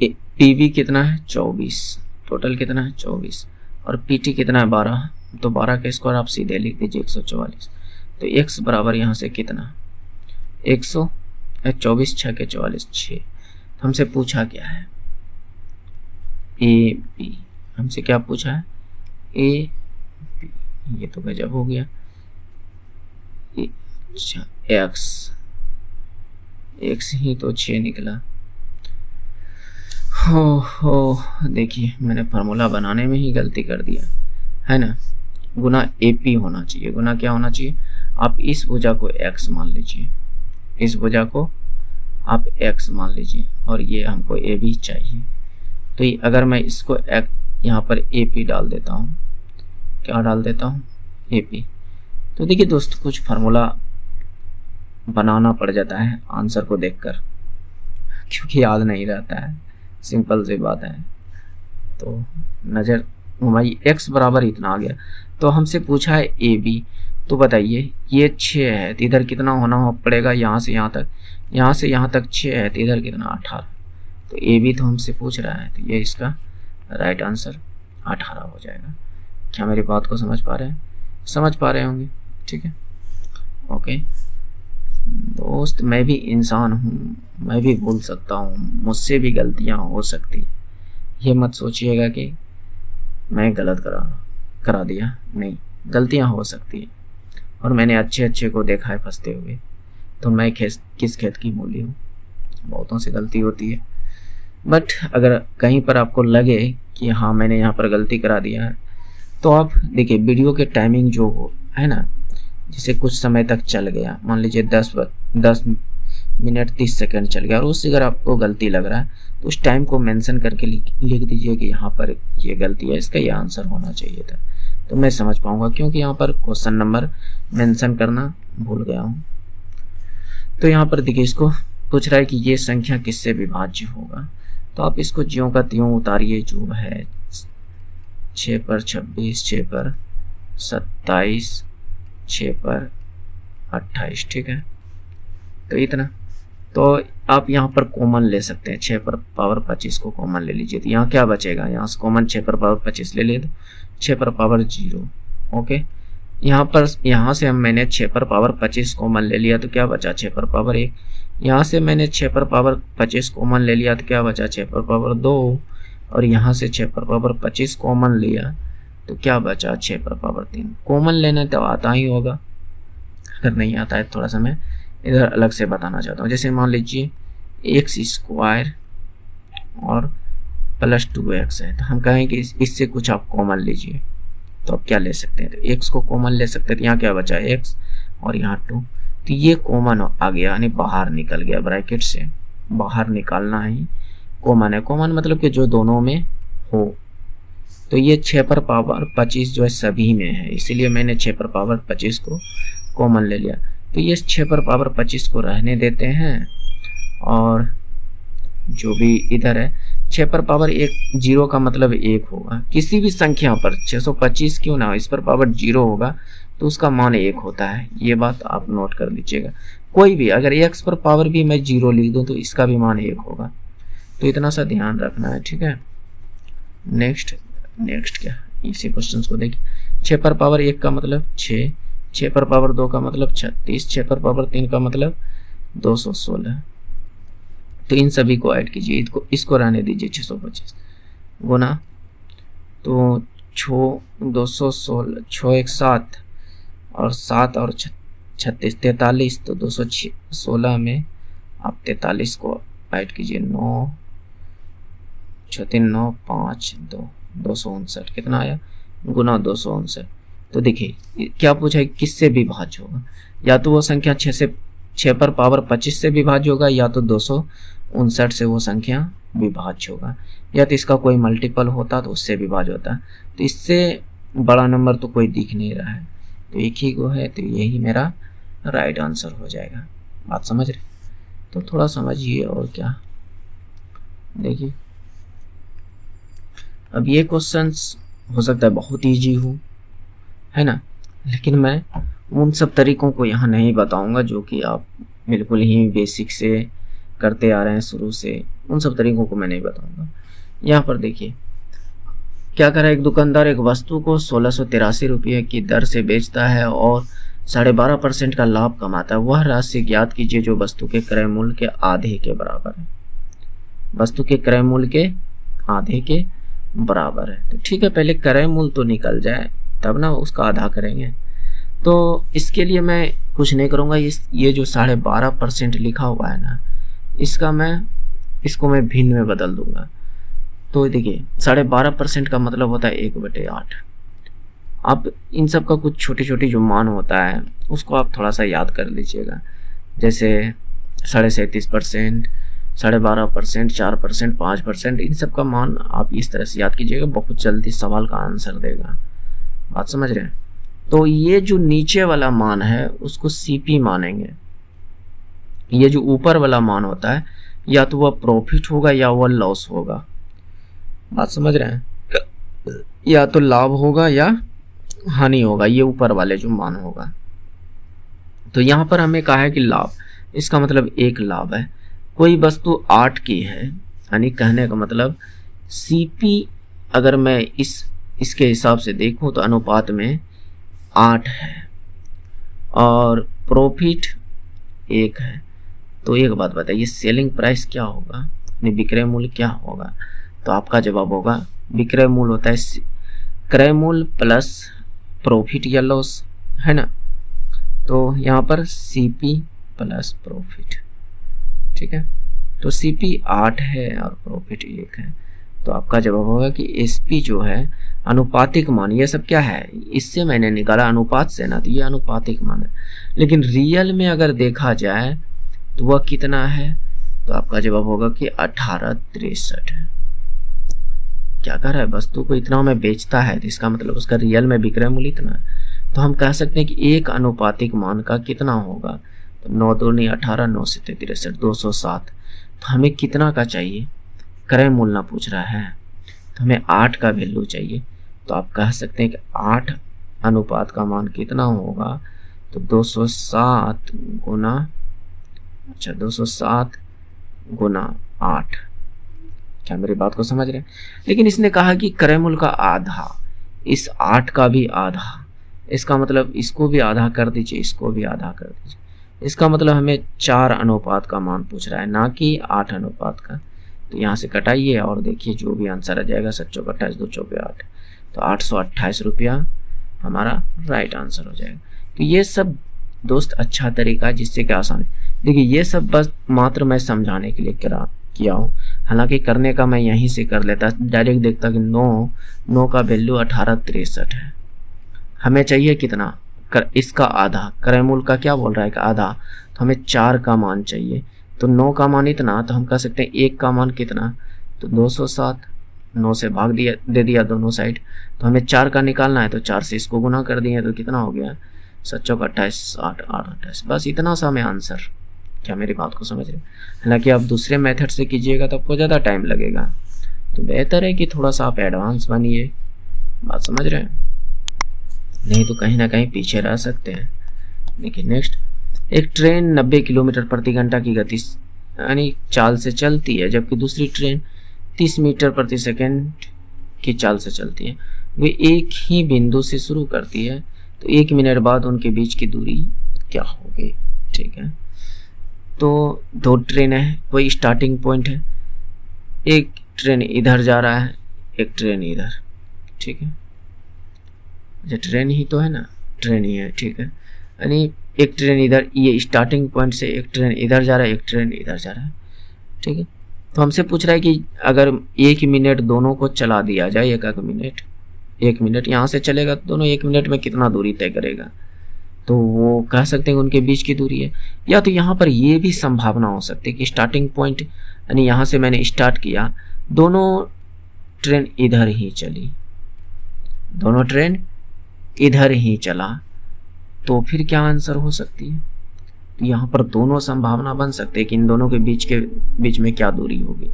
Speaker 1: पी बी कितना है? 24। टोटल कितना है? 24। और पी टी कितना है? 12। तो 12 का स्क्वायर आप सीधे लिख दीजिए 144। तो एक्स बराबर यहाँ से कितना? 124 6 के 44 6। तो हमसे पूछा क्या है? A B. हमसे क्या पूछा है? A B. ये तो गजब हो गया। अच्छा एक्स ही तो 6 निकला। हो देखिए मैंने फार्मूला बनाने में ही गलती कर दिया, है ना। गुना ए पी होना चाहिए। गुना क्या होना चाहिए? आप इस भुजा को x मान लीजिए, इस भुजा को आप x मान लीजिए और ये हमको ए बी चाहिए। तो ये अगर मैं इसको यहाँ पर ए पी डाल देता हूँ, क्या डाल देता हूँ? A P. तो देखिए दोस्त कुछ फार्मूला बनाना पड़ जाता है आंसर को देखकर, क्योंकि याद नहीं रहता है। सिंपल सी बात है। तो नज़र घुमाइए, x बराबर इतना आ गया। तो हमसे पूछा है ए बी। तो बताइए ये 6 है तो इधर कितना होना पड़ेगा? यहाँ से यहाँ तक, यहाँ से यहाँ तक 6 है तो इधर कितना? 18। तो ए बी तो हमसे पूछ रहा है, तो ये इसका राइट आंसर 18 हो जाएगा। क्या मेरी बात को समझ पा रहे हैं? समझ पा रहे होंगे। ठीक है, ओके दोस्त, मैं भी इंसान हूँ, मैं भी भूल सकता हूँ, मुझसे भी गलतियाँ हो सकती। ये मत सोचिएगा कि मैं गलत करा दिया, नहीं, गलतियाँ हो सकती है। और मैंने अच्छे को देखा है फंसते हुए, तो मैं किस खेत की मूली हूँ। बहुतों से गलती होती है, बट अगर कहीं पर आपको लगे कि हाँ मैंने यहाँ पर गलती करा दिया है, तो आप देखिए वीडियो के टाइमिंग जो हो, है ना, जैसे कुछ समय तक चल गया, मान लीजिए 10 मिनट 30 सेकंड चल गया, और उससे अगर आपको गलती लग रहा है तो उस टाइम को मेंशन करके लिख दीजिए कि यहाँ पर ये गलती है, इसका ये आंसर होना चाहिए था। तो मैं समझ पाऊंगा, क्योंकि यहाँ पर क्वेश्चन नंबर मेंशन करना भूल गया हूँ। तो यहाँ पर देखिए इसको पूछ रहा है कि ये संख्या किससे विभाज्य होगा। तो आप इसको ज्यों का त्यों उतारिए, जो है 6 पर 26, 6 पर 27, 6 पर 28, ठीक है। तो इतना, तो आप यहाँ पर कॉमन ले सकते हैं, 6 पर पावर 25 को कॉमन ले लीजिए, तो यहाँ क्या बचेगा, यहाँ से कॉमन 6 पर पावर 25 ले लिए तो 6 पर पावर 0, ओके। यहाँ से मैंने 6 पर पावर 25 कॉमन ले लिया तो क्या बचा, 6 पर पावर 1। यहाँ से मैंने 6 पर पावर 25 कॉमन ले लिया तो क्या बचा, 6 पर पावर 2। और यहाँ से 6 पर पावर 25 कॉमन लिया तो क्या बचा, 6 पर पावर 3। कॉमन लेने तो आता ही होगा, अगर नहीं आता है थोड़ा सा मैं इधर अलग से बताना चाहता हूँ। जैसे मान लीजिए x² और प्लस 2x है, तो हम कहें कि इससे कुछ आप कॉमन लीजिए, तो आप क्या ले सकते हैं, तो x को कॉमन ले सकते हैं, तो यहाँ क्या बचा, x और यहाँ 2, तो ये कॉमन आ गया, यानी बाहर निकल गया, ब्रैकेट से बाहर निकालना ही कॉमन है। कॉमन मतलब कि जो दोनों में हो, तो ये 6 पर पावर 25 जो है सभी में है, इसीलिए मैंने 6 पर पावर 25 को कॉमन ले लिया। तो ये 6 पर पावर 25 को रहने देते हैं, और जो भी इधर है 6 पर पावर 1, 0 का मतलब 1 होगा, किसी भी संख्या पर 625 क्यों ना हो, इस पर पावर 0 होगा तो उसका मान 1 होता है, ये बात आप नोट कर लीजिएगा। कोई भी अगर x पर पावर भी मैं 0 लिख दूं तो इसका भी मान 1 होगा, तो इतना सा ध्यान रखना है, ठीक है। नेक्स्ट क्या, इसी क्वेश्चन को देखिए, 6 पर पावर 1 का मतलब 6, 6 पर पावर 2 का मतलब 36, 6 पर पावर 3 का मतलब 216। तो इन सभी को ऐड कीजिए, इसको रहने दीजिए 625 गुना, तो 216, 6 1 7 और 7 और 36 43, तो 216 में आप 43 को ऐड कीजिए, 9 6 3 9 5 2 259 कितना आया, गुना 259। तो देखिए क्या पूछा है, किससे विभाज्य होगा, या तो वो संख्या 6 पर पावर 25 से विभाज्य होगा, या तो 259 से वो संख्या विभाज्य होगा, या तो इसका कोई मल्टीपल होता तो उससे विभाज्य होता। तो इससे बड़ा नंबर तो कोई दिख नहीं रहा है, तो एक ही को है, तो यही मेरा राइट आंसर हो जाएगा। बात समझ रहे, तो थोड़ा समझिए और क्या। देखिए अब ये क्वेश्चंस हो सकता है बहुत इजी हो, है ना, लेकिन मैं उन सब तरीकों को यहाँ नहीं बताऊंगा जो कि आप बिल्कुल ही बेसिक से करते आ रहे हैं शुरू से, उन सब तरीकों को मैं नहीं बताऊंगा। यहाँ पर देखिए क्या कर रहा है, एक दुकानदार एक वस्तु को 1683 रुपये की दर से बेचता है और 12.5% का लाभ कमाता है। वह राशि ज्ञात कीजिए जो वस्तु के क्रय मूल्य के आधे के बराबर है। वस्तु के क्रय मूल्य के आधे के बराबर है, तो ठीक है, पहले क्रय मूल्य तो निकल जाए तब ना उसका आधा करेंगे। तो इसके लिए मैं कुछ नहीं करूँगा, ये जो 12.5% लिखा हुआ है ना, इसको मैं भिन्न में बदल दूंगा। तो देखिए 12.5% का मतलब होता है 1/8। अब इन सब का कुछ छोटी छोटी जो मान होता है उसको आप थोड़ा सा याद कर लीजिएगा, जैसे 37.5%, 12.5%, 4%, 5%, इन सब का मान आप इस तरह से याद कीजिएगा, बहुत जल्दी सवाल का आंसर देगा। बात समझ रहे हैं। तो ये जो नीचे वाला मान है उसको CP मानेंगे, ये जो ऊपर वाला मान होता है या तो वह प्रॉफिट होगा या वह लॉस होगा। बात समझ रहे हैं, या तो लाभ होगा या हानि होगा, ये ऊपर वाले जो मान होगा। तो यहाँ पर हमें कहा है कि लाभ, इसका मतलब एक लाभ है। कोई वस्तु 8 की है, यानी कहने का मतलब CP अगर मैं इसके हिसाब से देखूं तो अनुपात में 8 है और प्रॉफिट 1 है। तो एक बात बताइए, सेलिंग प्राइस क्या होगा, यानी विक्रय मूल्य क्या होगा? तो आपका जवाब होगा विक्रय मूल्य होता है क्रय मूल्य प्लस प्रॉफिट या लॉस, है ना। तो यहाँ पर CP प्लस प्रॉफिट, ठीक है। तो CP 8 है और प्रॉफिट 1 है, तो आपका जवाब होगा कि SP जो है अनुपातिक मान, ये सब क्या है, इससे मैंने निकाला अनुपात से ना, तो ये अनुपातिक मान है। लेकिन रियल में अगर देखा जाए तो वह कितना है, तो आपका जवाब होगा कि 1863 है। क्या कर रहा है, वस्तु को इतना में बेचता है, तो इसका मतलब उसका रियल में विक्रय मूल्य इतना है। तो हम कह सकते हैं कि एक अनुपातिक मान का कितना होगा, तो 9 दूनी 18, 9 से 63, 207। तो हमें कितना का चाहिए, क्रय मूल्य ना पूछ रहा है, तो हमें 8 का वैल्यू चाहिए। तो आप कह सकते हैं कि 8 अनुपात का मान कितना होगा, तो 207 गुना, अच्छा 207 गुना 8। क्या मेरी बात को समझ रहे हैं? लेकिन इसने कहा कि क्रय मूल्य का आधा, इस 8 का भी आधा, इसका मतलब इसको भी आधा कर दीजिए, इसको भी आधा कर दीजिए। इसका मतलब हमें 4 अनुपात का मान पूछ रहा है, ना कि 8 अनुपात का। तो यहाँ से कटाइए और देखिए जो भी आंसर आ जाएगा, 7 चौक 28, 2 चौक 8, तो 828 रुपया हमारा राइट आंसर हो जाएगा। तो ये सब दोस्त अच्छा तरीका जिससे कि आसान है। देखिए ये सब बस मात्र मैं समझाने के लिए किया हूँ, हालांकि करने का मैं यहीं से कर लेता, डायरेक्ट देखता कि 9 का वैल्यू 1863 है। हमें चाहिए कितना, इसका आधा, क्रय मूल्य का क्या बोल रहा है कि आधा, तो हमें 4 का मान चाहिए। तो 9 का मान इतना, तो हम कह सकते हैं 1 का मान कितना, तो 207, 9 से भाग दे दिया दोनों साइड। तो हमें 4 का निकालना है, तो 4 से इसको गुना कर दिए, तो कितना हो गया, 7 चौक 28, 8 28। बस इतना सा हमें आंसर। क्या मेरी बात को समझ रहे? हालांकि आप दूसरे मेथड से कीजिएगा तो आपको ज़्यादा टाइम लगेगा, तो बेहतर है कि थोड़ा सा आप एडवांस बनिए। बात समझ रहे हैं? नहीं तो कहीं ना कहीं पीछे रह सकते हैं। देखिए नेक्स्ट, एक ट्रेन 90 किलोमीटर प्रति घंटा की गति यानी चाल से चलती है, जबकि दूसरी ट्रेन 30 मीटर प्रति सेकंड की चाल से चलती है। वे एक ही बिंदु से शुरू करती है, तो 1 मिनट बाद उनके बीच की दूरी क्या होगी? ठीक है, तो 2 ट्रेन है, कोई स्टार्टिंग पॉइंट है, एक ट्रेन इधर जा रहा है, एक ट्रेन इधर। ठीक है, अच्छा ट्रेन ही तो है ना, ट्रेन ही है। ठीक है, यानी एक ट्रेन इधर, ये स्टार्टिंग पॉइंट से एक ट्रेन इधर जा रहा है, एक ट्रेन इधर जा रहा है। ठीक है, तो हमसे पूछ रहा है कि अगर 1 मिनट दोनों को चला दिया जाए, 1 मिनट यहाँ से चलेगा, तो दोनों 1 मिनट में कितना दूरी तय करेगा? तो वो कह सकते हैं उनके बीच की दूरी है। या तो यहाँ पर ये भी संभावना हो सकती है कि स्टार्टिंग पॉइंट यानी यहाँ से मैंने स्टार्ट किया, दोनों ट्रेन इधर ही चली, दोनों ट्रेन इधर ही चला, तो फिर क्या आंसर हो सकती है? तो यहाँ पर दोनों संभावना बन सकते हैं कि इन दोनों के बीच में क्या दूरी होगी।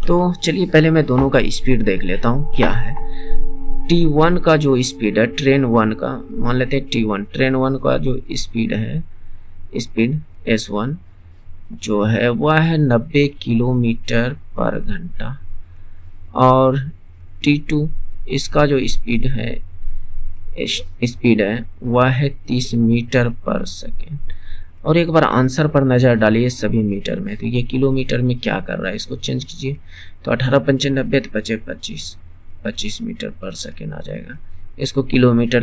Speaker 1: तो चलिए पहले मैं दोनों का स्पीड देख लेता हूँ क्या है। T1 का जो स्पीड है, ट्रेन 1 का मान लेते हैं T1, ट्रेन 1 का जो स्पीड है, स्पीड S1 जो है वह है 90 किलोमीटर पर घंटा, और T2 इसका जो स्पीड है वह है 30 मीटर पर सेकेंड। और एक बार आंसर पर नज़र डालिए सभी मीटर में, तो ये किलोमीटर में क्या कर रहा है, इसको चेंज कीजिए, तो 18×95 तो बचे 25 मीटर पर सेकेंड आ जाएगा। इसको किलोमीटर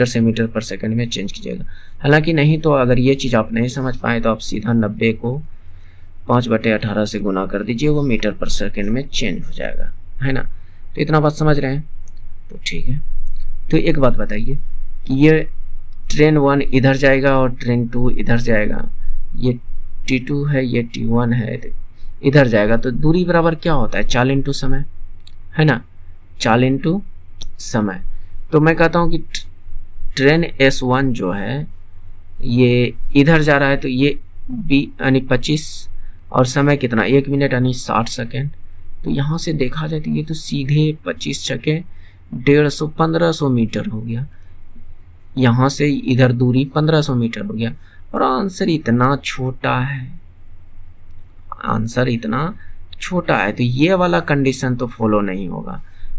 Speaker 1: से मीटर पर सेकेंड में चेंज कीजिएगा। हालांकि नहीं तो अगर ये चीज़ आप नहीं समझ पाए तो आप सीधा 90 को 5/18 से गुना कर दीजिए, वो मीटर पर सेकेंड में चेंज हो जाएगा, है ना? तो इतना बात समझ रहे हैं? तो ठीक है, तो एक बात बताइए कि ये ट्रेन 1 इधर जाएगा और ट्रेन 2 इधर जाएगा, ये T2 है, ये T1 है, तो इधर जाएगा, तो दूरी बराबर क्या होता है, चाल इंटू समय, है ना? चाल इंटू समय। तो मैं कहता हूँ कि ट्रेन S1 जो है ये इधर जा रहा है, तो ये यानी 25 और समय कितना, 1 मिनट यानी 60 सेकेंड। तो यहाँ से देखा जाए तो ये तो सीधे 25 सेकेंड 1500 मीटर हो गया, यहाँ से इधर दूरी 1500 मीटर हो गया। और आंसर इतना छोटा है, तो ये वाला कंडीशन तो फॉलो नहीं होगा,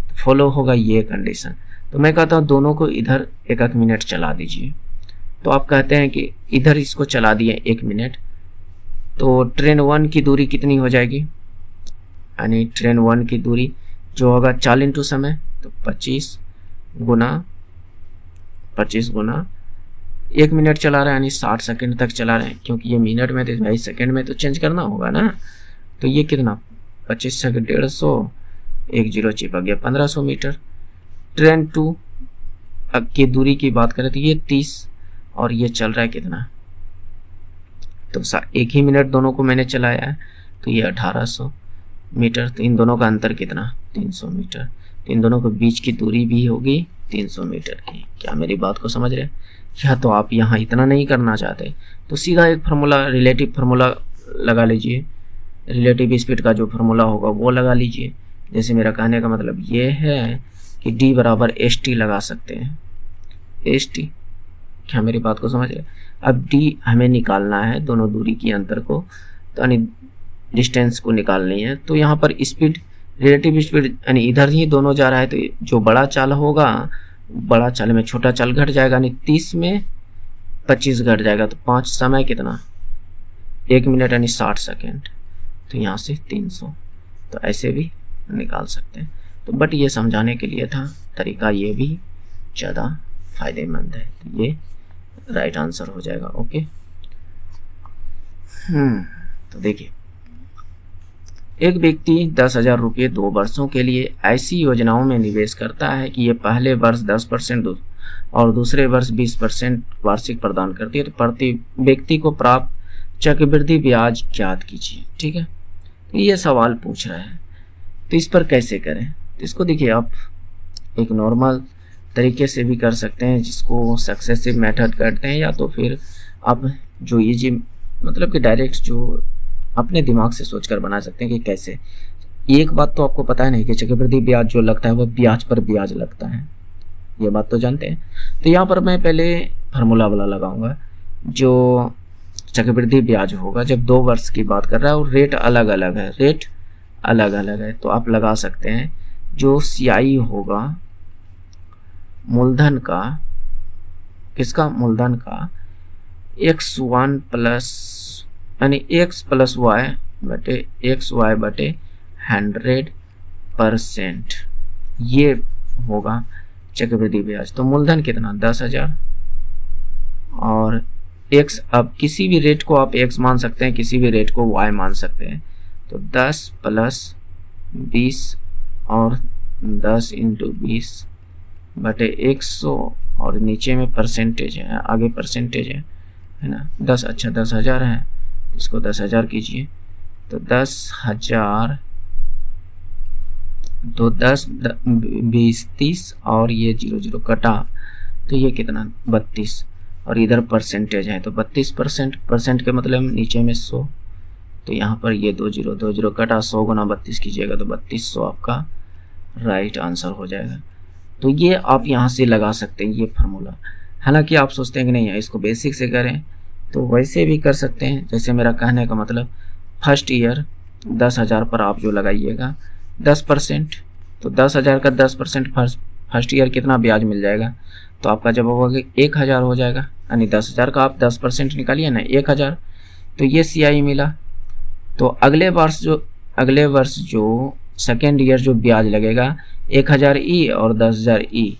Speaker 1: तो फॉलो होगा ये कंडीशन। तो मैं कहता हूँ दोनों को इधर 1 मिनट चला दीजिए। तो आप कहते हैं कि इधर इसको चला दिए 1 मिनट, तो ट्रेन 1 की दूरी कितनी हो जाएगी, यानी ट्रेन 1 की दूरी जो होगा चाल इंटू समय, तो 25 गुना 1 मिनट चला रहा है यानी 60 सेकंड तक चला रहे हैं, क्योंकि ये मिनट में तो भाई सेकंड में तो चेंज करना होगा ना। तो ये कितना 25 सेकंड 150, 1 0 चिपक गया 1500 मीटर। ट्रेन 2 की दूरी की बात करें तो ये 30 और ये चल रहा है कितना, तो 1 ही मिनट दोनों को मैंने चलाया है, तो ये 1800 मीटर। तो इन दोनों का अंतर कितना, 300 मीटर। तो इन दोनों के बीच की दूरी भी होगी 300 मीटर की। क्या मेरी बात को समझ रहे हैं? या तो आप यहाँ इतना नहीं करना चाहते तो सीधा एक फार्मूला, रिलेटिव फार्मूला लगा लीजिए, रिलेटिव स्पीड का जो फार्मूला होगा वो लगा लीजिए। जैसे मेरा कहने का मतलब ये है कि D बराबर ST लगा सकते हैं, ST, क्या मेरी बात को समझ रहे? अब डी हमें निकालना है, दोनों दूरी की अंतर को, तो यानी डिस्टेंस को निकालनी है। तो यहाँ पर स्पीड, रिलेटिव स्पीड यानी इधर ही दोनों जा रहा है, तो जो बड़ा चाल होगा, बड़ा चाल में छोटा चाल घट जाएगा, यानी 30 में 25 घट जाएगा, तो 5 समय कितना, 1 मिनट यानी 60 सेकेंड, तो यहाँ से 300। तो ऐसे भी निकाल सकते हैं। तो बट ये समझाने के लिए था, तरीका ये भी ज़्यादा फायदेमंद है। तो ये राइट आंसर हो जाएगा। ओके। तो देखिए, एक व्यक्ति 10,000 रुपये 2 वर्षों के लिए ऐसी योजनाओं में निवेश करता है कि ये पहले वर्ष 10% और दूसरे वर्ष 20% वार्षिक प्रदान करती है। तो प्रति व्यक्ति को प्राप्त चक्रवृद्धि ब्याज ज्ञात कीजिए। ठीक है, तो ये सवाल पूछ रहा है, तो इस पर कैसे करें? तो इसको देखिए, आप एक नॉर्मल तरीके से भी कर सकते हैं, जिसको सक्सेसिव मेथड कहते हैं, या तो फिर आप जो इजी मतलब कि डायरेक्ट जो अपने दिमाग से सोचकर बना सकते हैं कि कैसे। एक बात तो आपको पता है नहीं कि चक्रवृद्धि ब्याज जो लगता है वो ब्याज पर ब्याज लगता है, ये बात तो जानते हैं। तो यहाँ पर मैं पहले फार्मूला वाला लगाऊंगा। जो चक्रवृद्धि ब्याज होगा, जब 2 वर्ष की बात कर रहा है और रेट अलग अलग है, रेट अलग अलग है, तो आप लगा सकते हैं जो CI होगा मूलधन का, किसका, मूलधन का, x1 प्लस यानी x प्लस वाई बटे XY बटे 100%, ये होगा चक्रवृद्धि ब्याज। तो मूलधन कितना, 10,000, और x, अब किसी भी रेट को आप x मान सकते हैं, किसी भी रेट को y मान सकते हैं। तो 10 प्लस 20 और 10 इंटू 20 बटे 100, और नीचे में परसेंटेज है, आगे परसेंटेज है ना। 10, अच्छा 10,000 है, इसको 10,000 कीजिए, तो 10,000, तो 10, 20, 30 और ये 0 कटा, तो ये कितना, 32, और इधर परसेंटेज है तो 32%, परसेंट के मतलब नीचे में 100, तो यहाँ पर ये 20 कटा, 100 गुना 32 कीजिएगा तो 3200 आपका राइट आंसर हो जाएगा। तो ये आप यहाँ से लगा सकते हैं ये फार्मूला। हालांकि आप सोचते हैं कि नहीं है इसको बेसिक से करें, तो वैसे भी कर सकते हैं। जैसे मेरा कहने का मतलब, फर्स्ट ईयर 10,000 पर आप जो लगाइएगा 10%, तो 10,000 का 10% फर्स्ट ईयर कितना ब्याज मिल जाएगा, तो आपका जब होगा 1,000 हो जाएगा, यानी 10,000 का आप 10% निकालिए ना, 1,000, तो ये CI मिला। तो अगले वर्ष जो सेकेंड ईयर जो ब्याज लगेगा 1,000 E और 10,000 E,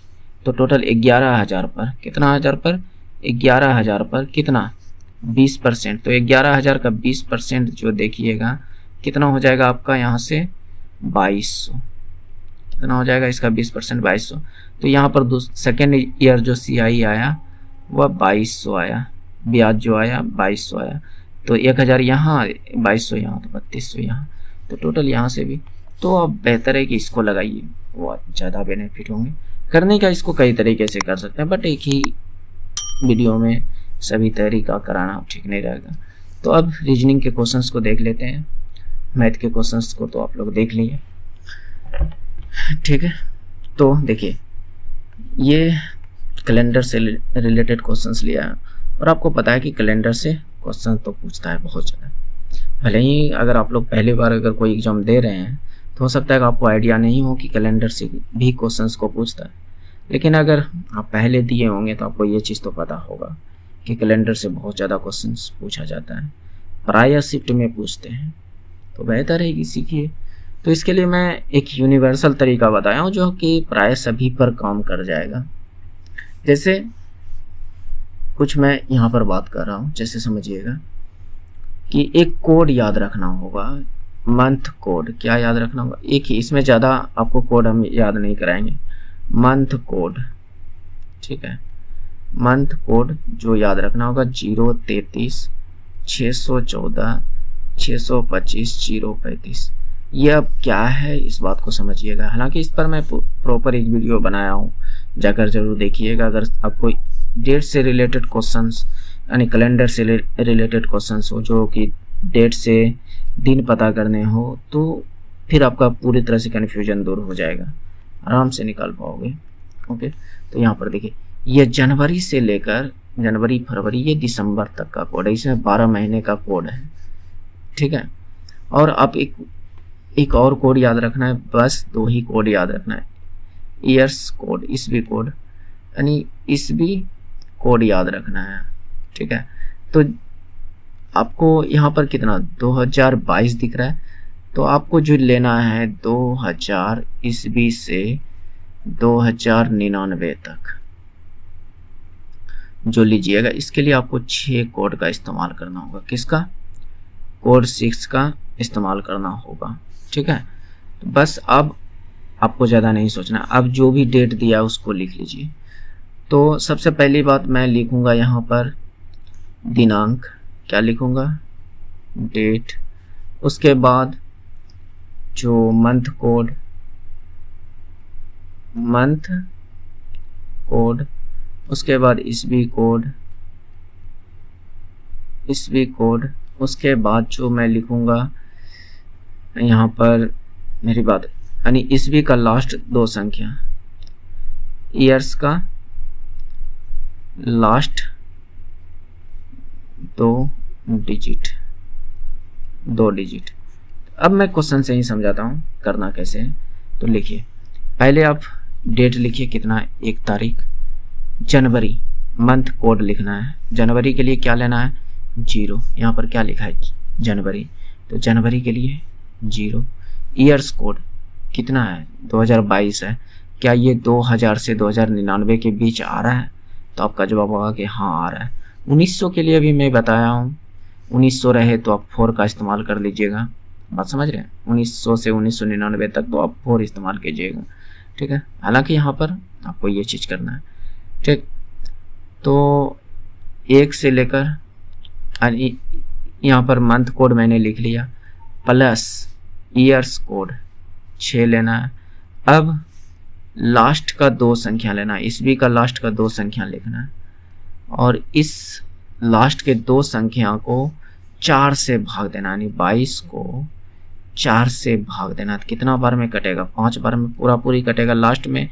Speaker 1: तो टोटल 11,000 पर, कितना हज़ार पर, 11,000 पर कितना, 20%, तो 11,000 का 20% जो देखिएगा कितना हो जाएगा आपका, यहाँ से 2200, कितना हो जाएगा इसका 20%, 2200। तो यहाँ पर सेकेंड ईयर जो CI आया वह 2200 आया, ब्याज जो आया 2200 आया, तो 1,000 यहाँ, 2200 यहाँ, तो 3200 यहाँ, तो टोटल यहाँ से भी। तो अब बेहतर है कि इसको लगाइए, वो ज़्यादा बेनिफिट होंगे। करने का इसको कई तरीके से कर सकते हैं, बट एक ही वीडियो में सभी तरीका कराना ठीक नहीं रहेगा। तो अब रीजनिंग के क्वेश्चंस को देख लेते हैं। मैथ के क्वेश्चंस को तो आप लोग देख लिए, ठीक है। तो देखिए, ये कैलेंडर से रिलेटेड क्वेश्चंस लिया है, और आपको पता है कि कैलेंडर से क्वेश्चन तो पूछता है बहुत ज़्यादा। भले ही अगर आप लोग पहली बार अगर कोई एग्जाम दे रहे हैं तो हो सकता है कि आपको आइडिया नहीं हो कि कैलेंडर से भी क्वेश्चंस को पूछता है, लेकिन अगर आप पहले दिए होंगे तो आपको ये चीज़ तो पता होगा कि कैलेंडर से बहुत ज़्यादा क्वेश्चंस पूछा जाता है, प्रायः शिफ्ट में पूछते हैं, तो बेहतर है कि सीखिए। तो इसके लिए मैं एक यूनिवर्सल तरीका बताया हूँ जो कि प्रायः सभी पर काम कर जाएगा। जैसे कुछ मैं यहाँ पर बात कर रहा हूँ, जैसे समझिएगा कि एक कोड याद रखना होगा, मंथ कोड, क्या याद रखना होगा, एक ही, इसमें ज़्यादा आपको कोड हम याद नहीं कराएंगे, मंथ कोड, ठीक है। मंथ कोड जो याद रखना होगा 033 614 625 035। ये अब क्या है इस बात को समझिएगा। हालांकि इस पर मैं प्रॉपर एक वीडियो बनाया हूँ, जाकर जरूर देखिएगा। अगर आपको डेट से रिलेटेड क्वेश्चंस यानी कैलेंडर से रिलेटेड क्वेश्चंस हो, जो कि डेट से दिन पता करने हो, तो फिर आपका पूरी तरह से कन्फ्यूजन दूर हो जाएगा, आराम से निकाल पाओगे। ओके, तो यहाँ पर देखिए, ये जनवरी से लेकर जनवरी फरवरी, ये दिसंबर तक का कोड है, इसमें 12 महीने का कोड है, ठीक है। और आप एक और कोड याद रखना है, बस 2 ही कोड याद रखना है, ईयर्स कोड, ईस्वी कोड, यानी ईस्वी कोड याद रखना है, ठीक है। तो आपको यहाँ पर कितना 2022 दिख रहा है, तो आपको जो लेना है 2000 ईस्वी से 2099 तक जो लीजिएगा, इसके लिए आपको 6 कोड का इस्तेमाल करना होगा। किसका? कोड 6 का इस्तेमाल करना होगा, ठीक है। तो बस अब आपको ज़्यादा नहीं सोचना, अब जो भी डेट दिया है उसको लिख लीजिए। तो सबसे पहली बात मैं लिखूंगा यहाँ पर दिनांक, क्या लिखूंगा? डेट। उसके बाद जो मंथ कोड, उसके बाद ईस्वी कोड, उसके बाद जो मैं लिखूंगा यहाँ पर, मेरी बात, यानी ईस्वी का लास्ट 2 संख्या, ईयर्स का लास्ट 2 डिजिट। अब मैं क्वेश्चन से ही समझाता हूँ करना कैसे है। तो लिखिए, पहले आप डेट लिखिए, कितना है? 1 तारीख। जनवरी, मंथ कोड लिखना है। जनवरी के लिए क्या लेना है? 0। यहाँ पर क्या लिखा है? जनवरी, तो जनवरी के लिए 0। ईयर्स कोड कितना है? 2022 है। क्या ये 2000 से 2099 के बीच आ रहा है? तो आपका जवाब होगा कि हाँ आ रहा है। 1900 के लिए भी मैं बताया हूँ, 1900 रहे तो आप 4 का इस्तेमाल कर लीजिएगा, बात समझ रहे हैं? 1900 से 1999 तक तो आप 4 इस्तेमाल कीजिएगा, ठीक है। हालांकि यहाँ पर आपको ये चीज़ करना है, ठीक। तो 1 से लेकर, यहाँ पर मंथ कोड मैंने लिख लिया, प्लस ईयर्स कोड 6 लेना है। अब लास्ट का 2 संख्या लेना है, ईस्वी का लास्ट का 2 संख्या लिखना है, और इस लास्ट के 2 संख्या को 4 से भाग देना, यानी 22 को 4 से भाग देना। तो कितना बार में कटेगा? 5 बार में पूरी कटेगा। लास्ट में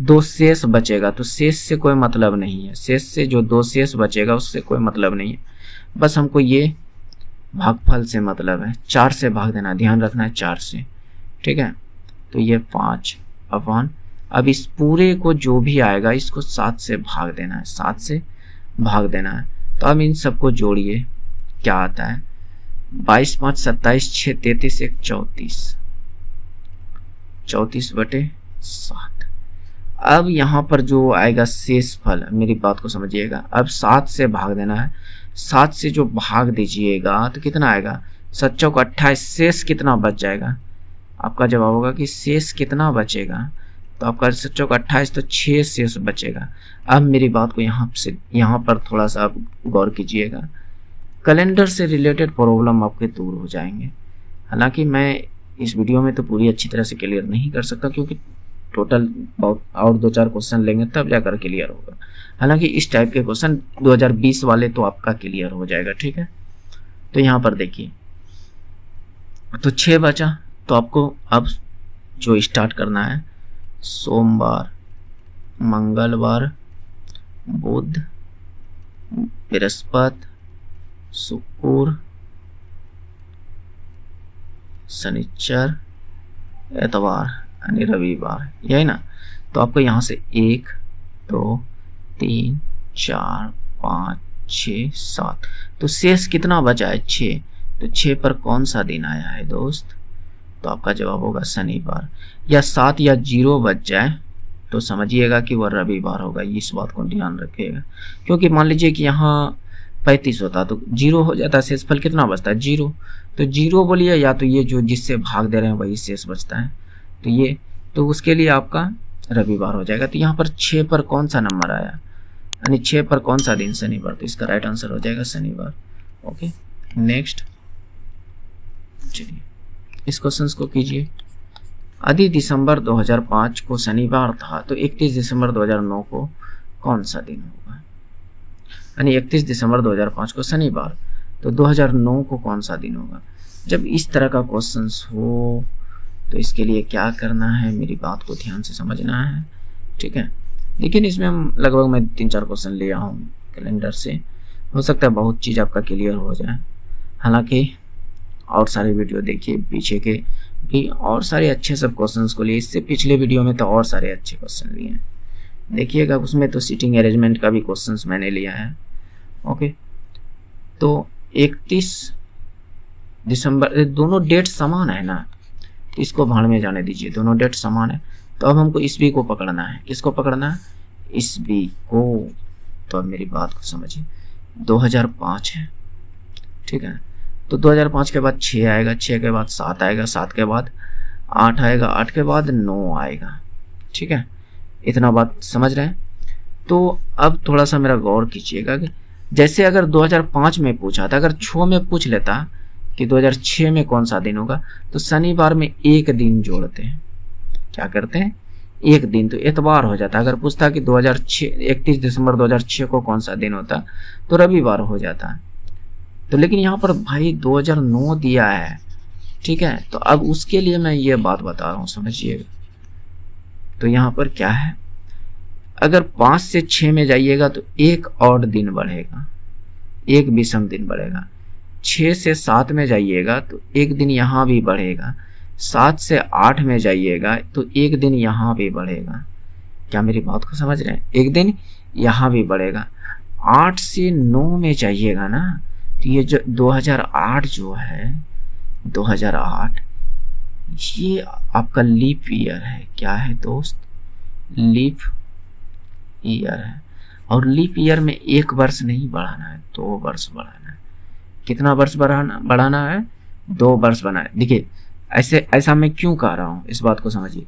Speaker 1: 2 शेष बचेगा, तो शेष से कोई मतलब नहीं है, शेष से जो 2 शेष बचेगा उससे कोई मतलब नहीं है, बस हमको ये भागफल से मतलब है। 4 से भाग देना, ध्यान रखना है 4 से, ठीक है। तो ये 5 अपॉन, अब इस पूरे को जो भी आएगा इसको 7 से भाग देना है, 7 से भाग देना है। तो अब इन सबको जोड़िए, क्या आता है? 22 5 27, 6 33, 1 34, 34/7। अब यहाँ पर जो आएगा शेष फल, मेरी बात को समझिएगा, अब 7 से भाग देना है। 7 से जो भाग दीजिएगा तो कितना आएगा? 7 चौक 28, शेष कितना बच जाएगा? आपका जवाब होगा कि शेष कितना बचेगा? तो आपका 7 चौक 28, तो 6 शेष बचेगा। अब मेरी बात को यहाँ पर थोड़ा सा आप गौर कीजिएगा, कैलेंडर से रिलेटेड प्रॉब्लम आपके दूर हो जाएंगे। हालांकि मैं इस वीडियो में तो पूरी अच्छी तरह से क्लियर नहीं कर सकता, क्योंकि टोटल बहुत और 2-4 क्वेश्चन लेंगे तब जाकर क्लियर होगा। हालांकि इस टाइप के क्वेश्चन 2020 वाले तो आपका क्लियर हो जाएगा, ठीक है। तो यहाँ पर देखिए, तो 6 बचा, तो आपको अब जो स्टार्ट करना है, सोमवार, मंगलवार, बुध, बृहस्पति, शुक्र, शनिचर, एतवार यानी रविवार, यही ना। तो आपको यहाँ से 1 2 3 4 5 6 7, तो शेष कितना बचा है? 6। तो 6 पर कौन सा दिन आया है दोस्त? तो आपका जवाब होगा शनिवार। या 7 या 0 बच जाए तो समझिएगा कि वह रविवार होगा, इस बात को ध्यान रखिएगा। क्योंकि मान लीजिए कि यहाँ 35 होता तो 0 हो जाता, शेष फल कितना बचता है? 0। तो 0 बोलिए, या तो ये जो जिससे भाग दे रहे हैं वही शेष बचता है, तो ये, तो उसके लिए आपका रविवार हो जाएगा। तो यहाँ पर 6 पर कौन सा नंबर आया, यानी 6 पर कौन सा दिन? शनिवार। तो इसका राइट आंसर हो जाएगा शनिवार। ओके, नेक्स्ट चलिए इस क्वेश्चन को कीजिए। यदि दिसंबर 2005 को शनिवार था तो 31 दिसंबर 2009 को कौन सा दिन होगा? यानी 31 दिसंबर 2005 को शनिवार, तो 2009 को कौन सा दिन होगा? जब इस तरह का क्वेश्चन हो तो इसके लिए क्या करना है, मेरी बात को ध्यान से समझना है, ठीक है। लेकिन इसमें हम लगभग मैं 3-4 क्वेश्चन ले आया हूँ, कैलेंडर से, हो सकता है बहुत चीज़ आपका क्लियर हो जाए। हालांकि और सारे वीडियो देखिए, पीछे के भी और सारे अच्छे सब क्वेश्चंस को लिए, इससे पिछले वीडियो में तो और सारे अच्छे क्वेश्चन लिए हैं, देखिएगा। उसमें तो सीटिंग अरेंजमेंट का भी क्वेश्चंस मैंने लिया है। ओके, तो 31 दिसंबर, दोनों डेट समान है ना, इसको भाड़ में जाने दीजिए, दोनों डेट समान है। तो अब हमको ईस्वी को पकड़ना है। किसको पकड़ना है? ईस्वी को। तो अब मेरी बात को समझिए, 2005 है, ठीक है। तो 2005 के बाद 6 आएगा, 6 के बाद 7 आएगा, 7 के बाद 8 आएगा, 8 के बाद 9 आएगा, ठीक है। इतना बात समझ रहे हैं? तो अब थोड़ा सा मेरा गौर कीजिएगा कि जैसे अगर 2005 में पूछा था, अगर 6 में पूछ लेता कि 2006 में कौन सा दिन होगा, तो शनिवार में एक दिन जोड़ते हैं। क्या करते हैं? एक दिन, तो एतवार हो जाता। अगर पूछता कि 2006 31 दिसंबर 2006 को कौन सा दिन होता, तो रविवार हो जाता। तो लेकिन यहाँ पर भाई 2009 दिया है, ठीक है। तो अब उसके लिए मैं ये बात बता रहा हूँ, समझिएगा। तो यहाँ पर क्या है, अगर 5 से 6 में जाइएगा तो एक और दिन बढ़ेगा, एक विषम दिन बढ़ेगा। 6 से 7 में जाइएगा तो एक दिन यहाँ भी बढ़ेगा। 7 से 8 में जाइएगा तो एक दिन यहाँ भी बढ़ेगा। क्या मेरी बात को समझ रहे हैं? एक दिन यहाँ भी बढ़ेगा। 8 से 9 में जाइएगा ना, तो ये जो 2008 जो है, 2008 ये आपका लीप ईयर है। क्या है दोस्त? लीप ईयर है। और लीप ईयर में एक वर्ष नहीं बढ़ाना है, 2 वर्ष बढ़ाना है। कितना वर्ष बढ़ाना है? 2 वर्ष बनाए। देखिए ऐसा मैं क्यों कह रहा हूँ, इस बात को समझिए।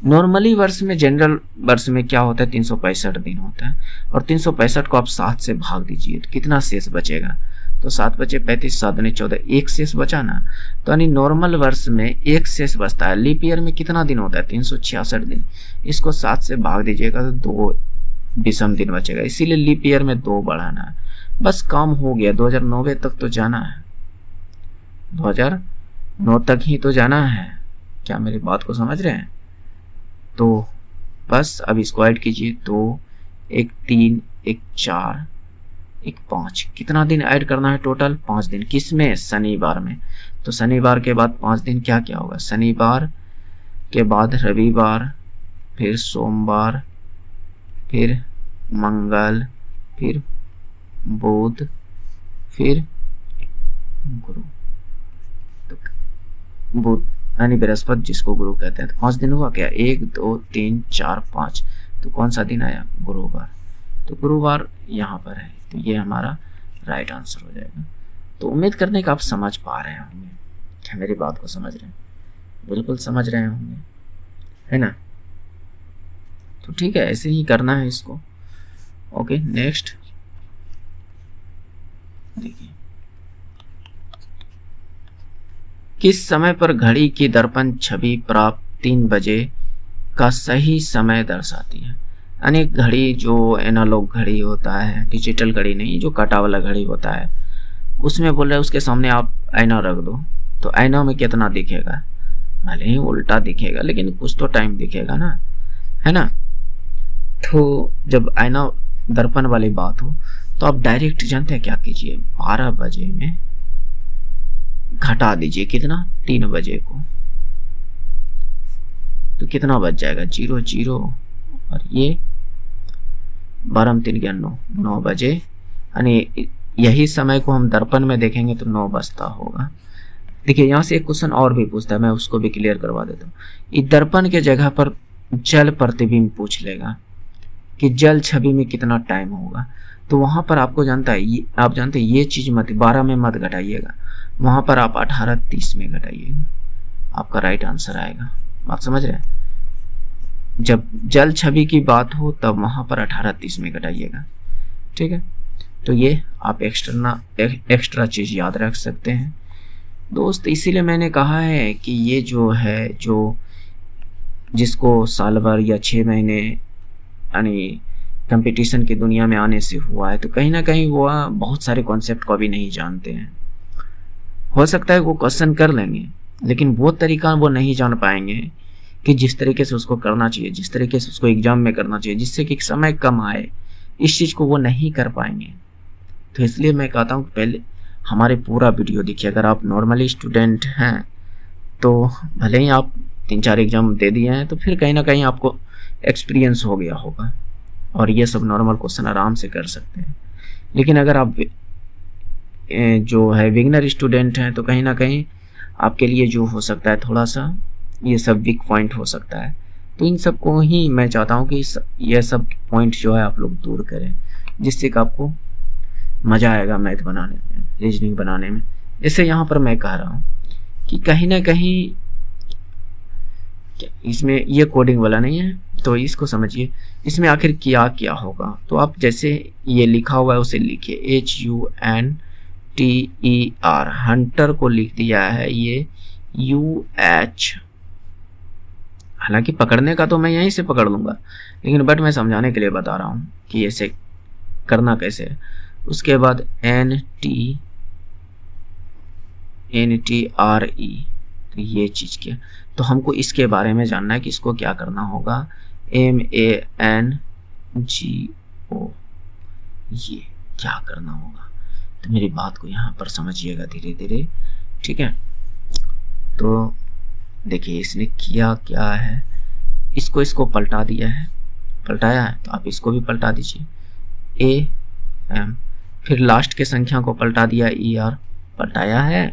Speaker 1: नॉर्मली वर्ष में, जनरल वर्ष में क्या होता है, 365 दिन होता है। और 365 को आप 7 से भाग दीजिए तो कितना शेष बचेगा? तो 7 बचे 35, 7 दूनी 14, एक शेष बचा ना। तो यानी नॉर्मल वर्ष में एक शेष बचता है। लीप ईयर में कितना दिन होता है? 366 दिन। इसको 7 से भाग दीजिएगा तो 2 विषम दिन बचेगा। इसीलिए लीप ईयर में 2 बढ़ाना है। बस काम हो गया। 2009 तक तो जाना है, 2009 तक ही तो जाना है। क्या मेरी बात को समझ रहे हैं? तो बस अब इसको ऐड कीजिए। 2, 1 3, 1 4, 1 5, कितना दिन ऐड करना है? टोटल 5 दिन। किस में? शनिवार में। तो शनिवार के बाद 5 दिन क्या क्या होगा? शनिवार के बाद रविवार, फिर सोमवार, फिर मंगल, फिर बुध, फिर गुरु। तो बुध यानी बृहस्पति, जिसको गुरु कहते हैं। तो 5 दिन हुआ क्या? 1 2 3 4 5। तो कौन सा दिन आया? गुरुवार। तो गुरुवार यहाँ पर है। तो ये हमारा राइट आंसर हो जाएगा। तो उम्मीद करने का आप समझ पा रहे होंगे। क्या मेरी बात को समझ रहे हैं? बिल्कुल समझ रहे होंगे, है ना? तो ठीक है, ऐसे ही करना है इसको। ओके, नेक्स्ट देखिए, किस समय पर घड़ी की दर्पण छवि प्राप्त 3 बजे का सही समय दर्शाती है? यानी घड़ी जो एनालॉग घड़ी होता है, डिजिटल घड़ी नहीं, जो काटा वाला घड़ी होता है, उसमें बोल रहे हैं उसके सामने आप आईना रख दो, तो आईना में कितना दिखेगा? भले ही उल्टा दिखेगा, लेकिन कुछ तो टाइम दिखेगा ना, है ना? तो जब आईना दर्पण वाली बात हो तो आप डायरेक्ट जानते हैं क्या कीजिए? 12 बजे में घटा दीजिए कितना? 3 बजे को। तो कितना बच जाएगा? 0 0, और ये 12 में 3 गया 9, 9 बजे। यानी यही समय को हम दर्पण में देखेंगे तो 9 बजता होगा। देखिए यहाँ से एक क्वेश्चन और भी पूछता है, मैं उसको भी क्लियर करवा देता हूँ। इस दर्पण के जगह पर जल प्रतिबिंब पूछ लेगा कि जल छवि में कितना टाइम होगा। तो वहां पर आपको जानता है, आप जानते हैं ये चीज मत 12 में मत घटाइएगा, वहां पर आप 18:30 में घटाइएगा, आपका राइट आंसर आएगा। बात समझ रहे हैं? जब जल छवि की बात हो तब वहां पर 18:30 में घटाइएगा, ठीक है? तो ये आप एक्स्ट्रा चीज याद रख सकते हैं दोस्त। इसीलिए मैंने कहा है कि ये जो है, जो जिसको साल भर या 6 महीने यानी कंपटीशन की दुनिया में आने से हुआ है, तो कहीं ना कहीं वो बहुत सारे कॉन्सेप्ट को अभी नहीं जानते हैं। हो सकता है वो क्वेश्चन कर लेंगे, लेकिन वो तरीका वो नहीं जान पाएंगे कि जिस तरीके से उसको करना चाहिए, जिस तरीके से उसको एग्जाम में करना चाहिए, जिससे कि समय कम आए, इस चीज़ को वो नहीं कर पाएंगे। तो इसलिए मैं कहता हूँ कि पहले हमारे पूरा वीडियो देखिए। अगर आप नॉर्मली स्टूडेंट हैं तो भले ही आप 3-4 एग्जाम दे दिए हैं तो फिर कहीं ना कहीं आपको एक्सपीरियंस हो गया होगा और ये सब नॉर्मल क्वेश्चन आराम से कर सकते हैं। लेकिन अगर आप जो है बिगिनर स्टूडेंट हैं तो कहीं ना कहीं आपके लिए जो हो सकता है थोड़ा सा ये सब वीक पॉइंट हो सकता है। तो इन सब को ही मैं चाहता हूँ कि ये सब पॉइंट जो है आप लोग दूर करें, जिससे कि आपको मज़ा आएगा मैथ बनाने में, रीजनिंग बनाने में। जैसे यहाँ पर मैं कह रहा हूँ कि कहीं ना कहीं इसमें ये कोडिंग वाला नहीं है, तो इसको समझिए इसमें आखिर क्या क्या होगा। तो आप जैसे ये लिखा हुआ है उसे लिखिए, HUNTER, हंटर को लिख दिया है ये UH। हालांकि पकड़ने का तो मैं यहीं से पकड़ लूँगा, लेकिन बट मैं समझाने के लिए बता रहा हूँ कि ऐसे करना कैसे है। उसके बाद NTRE, तो ये चीज़ क्या, तो हमको इसके बारे में जानना है कि इसको क्या करना होगा। MANGO, ये क्या करना होगा। तो मेरी बात को यहाँ पर समझिएगा धीरे धीरे, ठीक है। तो देखिए इसने किया क्या है, इसको पलटा दिया है, पलटाया है, तो आप इसको भी पलटा दीजिए AM, फिर लास्ट के संख्या को पलटा दिया ER, पलटाया है,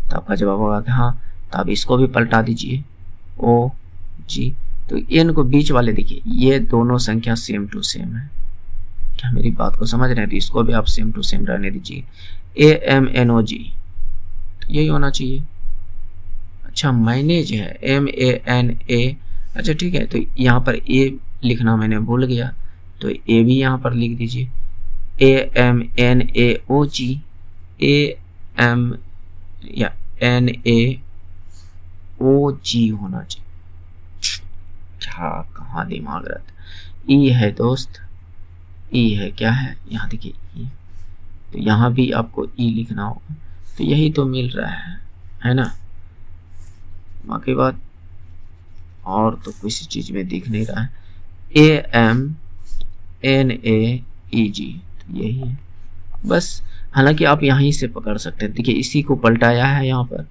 Speaker 1: तो आपका जवाब होगा कि हाँ। तो आप इसको भी पलटा दीजिए OG, तो N को बीच वाले देखिए, ये दोनों संख्या सेम टू सेम है। क्या मेरी बात को समझ रहे हैं? तो इसको भी आप सेम टू सेम रहने दीजिए। AMNOG, तो यही होना चाहिए। अच्छा मैनेज है MANA, अच्छा ठीक है। तो यहाँ पर A लिखना मैंने भूल गया, तो A भी यहाँ पर लिख दीजिए। AMNAOG, AM या NAOG होना चाहिए। क्या कहाँ दिमाग रहता। E है दोस्त, E है, क्या है यहाँ देखिए E, तो यहाँ भी आपको E लिखना होगा। तो यही तो मिल रहा है ना। बाकी बात और तो किसी चीज़ में दिख नहीं रहा है। AMNAEG, तो यही है बस। हालांकि आप यहीं से पकड़ सकते हैं। देखिए इसी को पलटाया है यहाँ पर,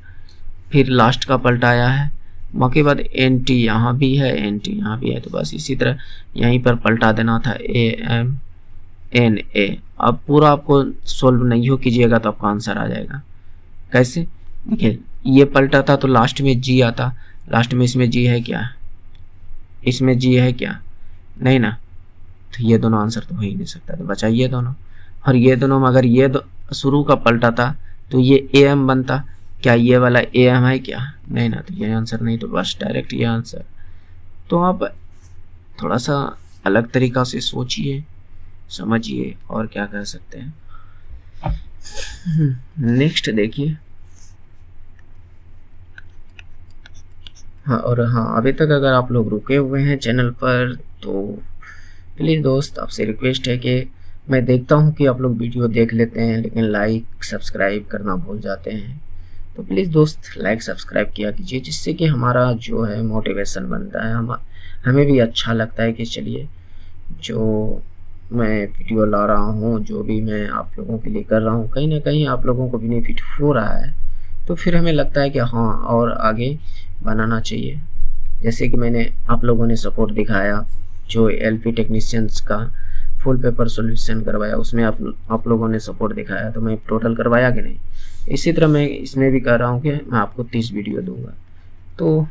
Speaker 1: फिर लास्ट का पलटाया है, बाकी बाद NT यहाँ भी है, NT यहाँ भी है, तो बस इसी तरह यहीं पर पलटा देना था AMNA। अब पूरा आपको सोल्व नहीं हो कीजिएगा तो आपका आंसर आ जाएगा। कैसे? देखिए ये पलटा था तो लास्ट में G आता, लास्ट में इसमें G है क्या, इसमें G है क्या, नहीं ना। तो ये दोनों आंसर तो हो ही नहीं सकता, तो बचा ये दोनों। और ये दोनों में अगर ये शुरू का पलटा था तो ये AM बनता, क्या ये वाला AM है क्या, नहीं ना। तो ये आंसर नहीं, तो बस डायरेक्ट ये आंसर। तो आप थोड़ा सा अलग तरीका से सोचिए, समझिए और क्या कर सकते हैं। नेक्स्ट देखिए। हाँ, और हाँ अभी तक अगर आप लोग रुके हुए हैं चैनल पर तो प्लीज़ दोस्त आपसे रिक्वेस्ट है कि मैं देखता हूँ कि आप लोग वीडियो देख लेते हैं लेकिन लाइक सब्सक्राइब करना भूल जाते हैं। तो प्लीज़ दोस्त लाइक सब्सक्राइब किया कीजिए, जिससे कि हमारा जो है मोटिवेशन बनता है, हमें भी अच्छा लगता है कि चलिए जो मैं वीडियो ला रहा हूँ, जो भी मैं आप लोगों के लिए कर रहा हूँ, कहीं ना कहीं आप लोगों को बेनिफिट हो रहा है। तो फिर हमें लगता है कि हाँ और आगे बनाना चाहिए। जैसे कि मैंने आप लोगों ने सपोर्ट दिखाया, जो LP टेक्नीशियंस का फुल पेपर सॉल्यूशन करवाया उसमें आप लोगों ने सपोर्ट दिखाया, तो मैं टोटल करवाया कि नहीं। इसी तरह मैं इसमें भी कह रहा हूँ कि मैं आपको 30 वीडियो दूंगा। तो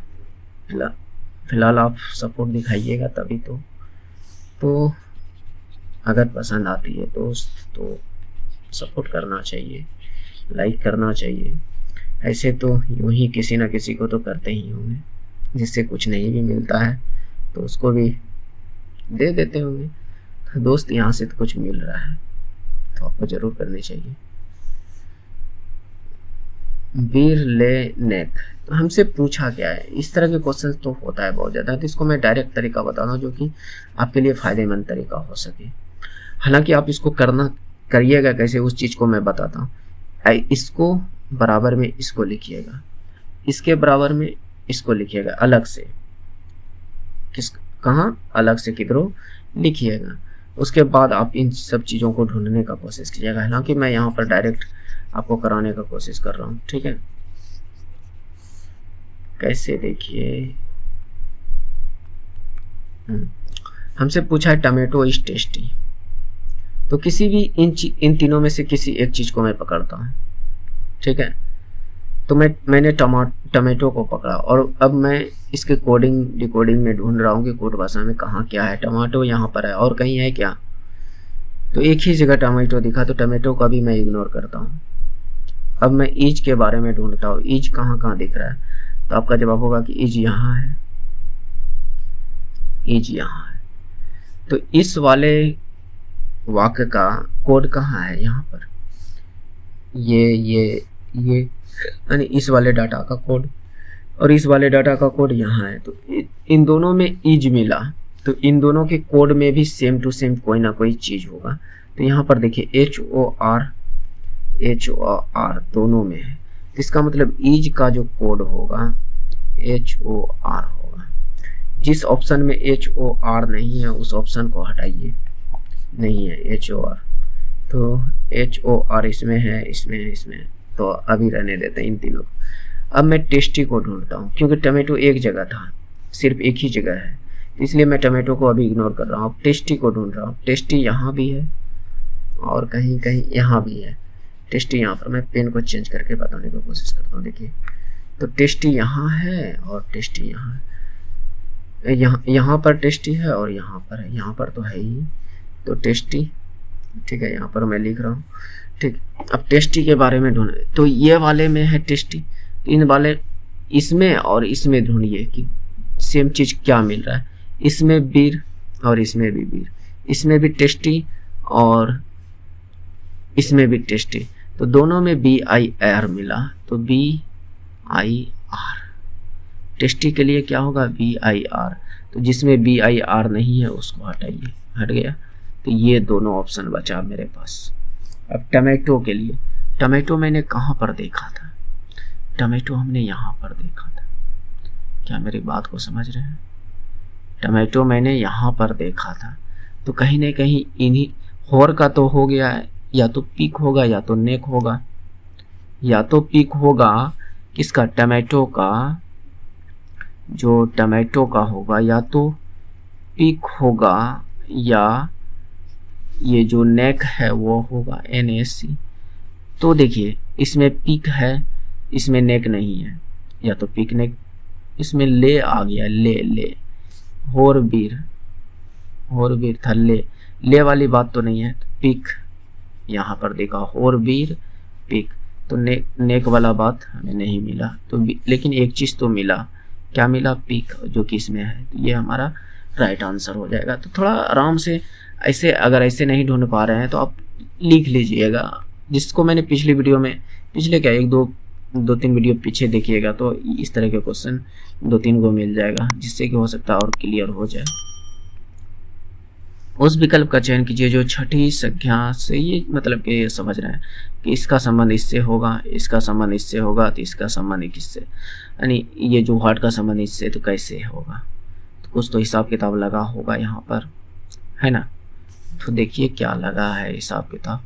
Speaker 1: फिलहाल आप सपोर्ट दिखाइएगा तभी तो अगर पसंद आती है दोस्त तो सपोर्ट करना चाहिए, लाइक करना चाहिए। ऐसे तो यूं ही किसी ना किसी को तो करते ही होंगे, जिससे कुछ नहीं भी मिलता है तो उसको भी दे देते होंगे। तो दोस्त यहाँ से तो कुछ मिल रहा है तो आपको ज़रूर करनी चाहिए। वीर ले नेक, तो हमसे पूछा क्या है, इस तरह के क्वेश्चन तो होता है बहुत ज़्यादा। तो इसको मैं डायरेक्ट तरीका बताता हूँ जो कि आपके लिए फ़ायदेमंद तरीका हो सके। हालांकि आप इसको करिएगा कैसे उस चीज़ को मैं बताता हूँ। इसको बराबर में इसको लिखिएगा, इसके बराबर में इसको लिखिएगा अलग से, कहाँ अलग से किधरों लिखिएगा। उसके बाद आप इन सब चीज़ों को ढूंढने का कोशिश कीजिएगा। हालांकि मैं यहाँ पर डायरेक्ट आपको कराने का कोशिश कर रहा हूँ, ठीक है। कैसे देखिए, हमसे पूछा है टमेटो इज टेस्टी, तो किसी भी इन तीनों में से किसी एक चीज़ को मैं पकड़ता हूँ, ठीक है। तो मैंने टमाटो को पकड़ा और अब मैं इसके कोडिंग डिकोडिंग में ढूंढ रहा हूँ कि कोड भाषा में कहाँ क्या है। टमाटो यहाँ पर है और कहीं है क्या, तो एक ही जगह टमाटो दिखा, तो टमाटो का भी मैं इग्नोर करता हूँ। अब मैं ईज के बारे में ढूंढता हूँ, ईज कहाँ कहाँ दिख रहा है, तो आपका जवाब होगा कि ईज यहाँ है, ईज यहाँ है। तो इस वाले वाक्य का कोड कहाँ है, यहाँ पर, ये यानी इस वाले डाटा का कोड, और इस वाले डाटा का कोड यहाँ है। तो इन दोनों में ईज मिला, तो इन दोनों के कोड में भी सेम टू सेम कोई ना कोई चीज़ होगा। तो यहाँ पर देखिए HOR दोनों में है, इसका मतलब ईज का जो कोड होगा HOR होगा। जिस ऑप्शन में HOR नहीं है उस ऑप्शन को हटाइए, नहीं है HOR, तो HOR इसमें है, इसमें है, इसमें है, तो अभी रहने देते हैं इन तीनों को। अब मैं टेस्टी को ढूंढता हूँ, क्योंकि टमाटो एक जगह था, सिर्फ एक ही जगह है, इसलिए मैं टमाटो को अभी इग्नोर कर रहा हूँ। टेस्टी को ढूंढ रहा हूँ, टेस्टी यहाँ भी है और कहीं कहीं यहाँ भी है। टेस्टी यहाँ पर, मैं पेन को चेंज करके बताने की कोशिश करता हूँ। देखिए, तो टेस्टी यहाँ है और टेस्टी यहाँ है, यहाँ पर टेस्टी है और यहाँ पर है, यहाँ पर तो है ही, तो टेस्टी, ठीक है, यहाँ पर मैं लिख रहा हूँ, ठीक। अब टेस्टी के बारे में ढूंढे, तो ये वाले में है टेस्टी, इन वाले इसमें और इसमें ढूंढिए कि सेम चीज क्या मिल रहा है। इसमें बीर और इसमें भी बीर, इसमें भी टेस्टी और इसमें भी टेस्टी, तो दोनों में BIR मिला, तो BIR, टेस्टी के लिए क्या होगा BIR, तो जिसमें BIR नहीं है उसको हटाइए, हट गया। तो ये दोनों ऑप्शन बचा मेरे पास। अब टमाटो के लिए, टमाटो मैंने कहाँ पर देखा था, टमाटो हमने यहाँ पर देखा था, क्या मेरी बात को समझ रहे हैं। टमाटो मैंने यहाँ पर देखा था, तो कहीं ना कहीं इन्हीं होर का तो हो गया है, या तो पिक होगा या तो नेक होगा, या तो पिक होगा किसका, टमाटो का, जो टमाटो का होगा, या तो पिक होगा या ये जो नेक है वो होगा NAC। तो देखिए, इसमें पिक है, इसमें नेक नहीं है, या तो पिक नेक, इसमें ले आ गया, ले होर बीर था, ले वाली बात तो नहीं है, तो पिक यहाँ पर देखा, होर बीर पिक, तो नेक वाला बात हमें नहीं मिला, तो लेकिन एक चीज तो मिला, क्या मिला, पिक, जो कि इसमें है, तो ये हमारा राइट आंसर हो जाएगा। तो थोड़ा आराम से ऐसे, अगर ऐसे नहीं ढूंढ पा रहे हैं तो आप लिख लीजिएगा, जिसको मैंने पिछली वीडियो में, पिछले क्या दो तीन वीडियो पीछे देखिएगा, तो इस तरह के क्वेश्चन 2-3 को मिल जाएगा, जिससे कि हो सकता है और क्लियर हो जाए। उस विकल्प का चयन कीजिए जो छठी संख्या से, ये मतलब कि समझ रहे हैं कि इसका संबंध इससे होगा, इसका संबंध इससे होगा, तो इसका संबंध किससे, यानी ये जो व्हाट का संबंध इससे, तो कैसे होगा, तो कुछ तो हिसाब किताब लगा होगा यहाँ पर, है ना। तो देखिए क्या लगा है हिसाब किताब,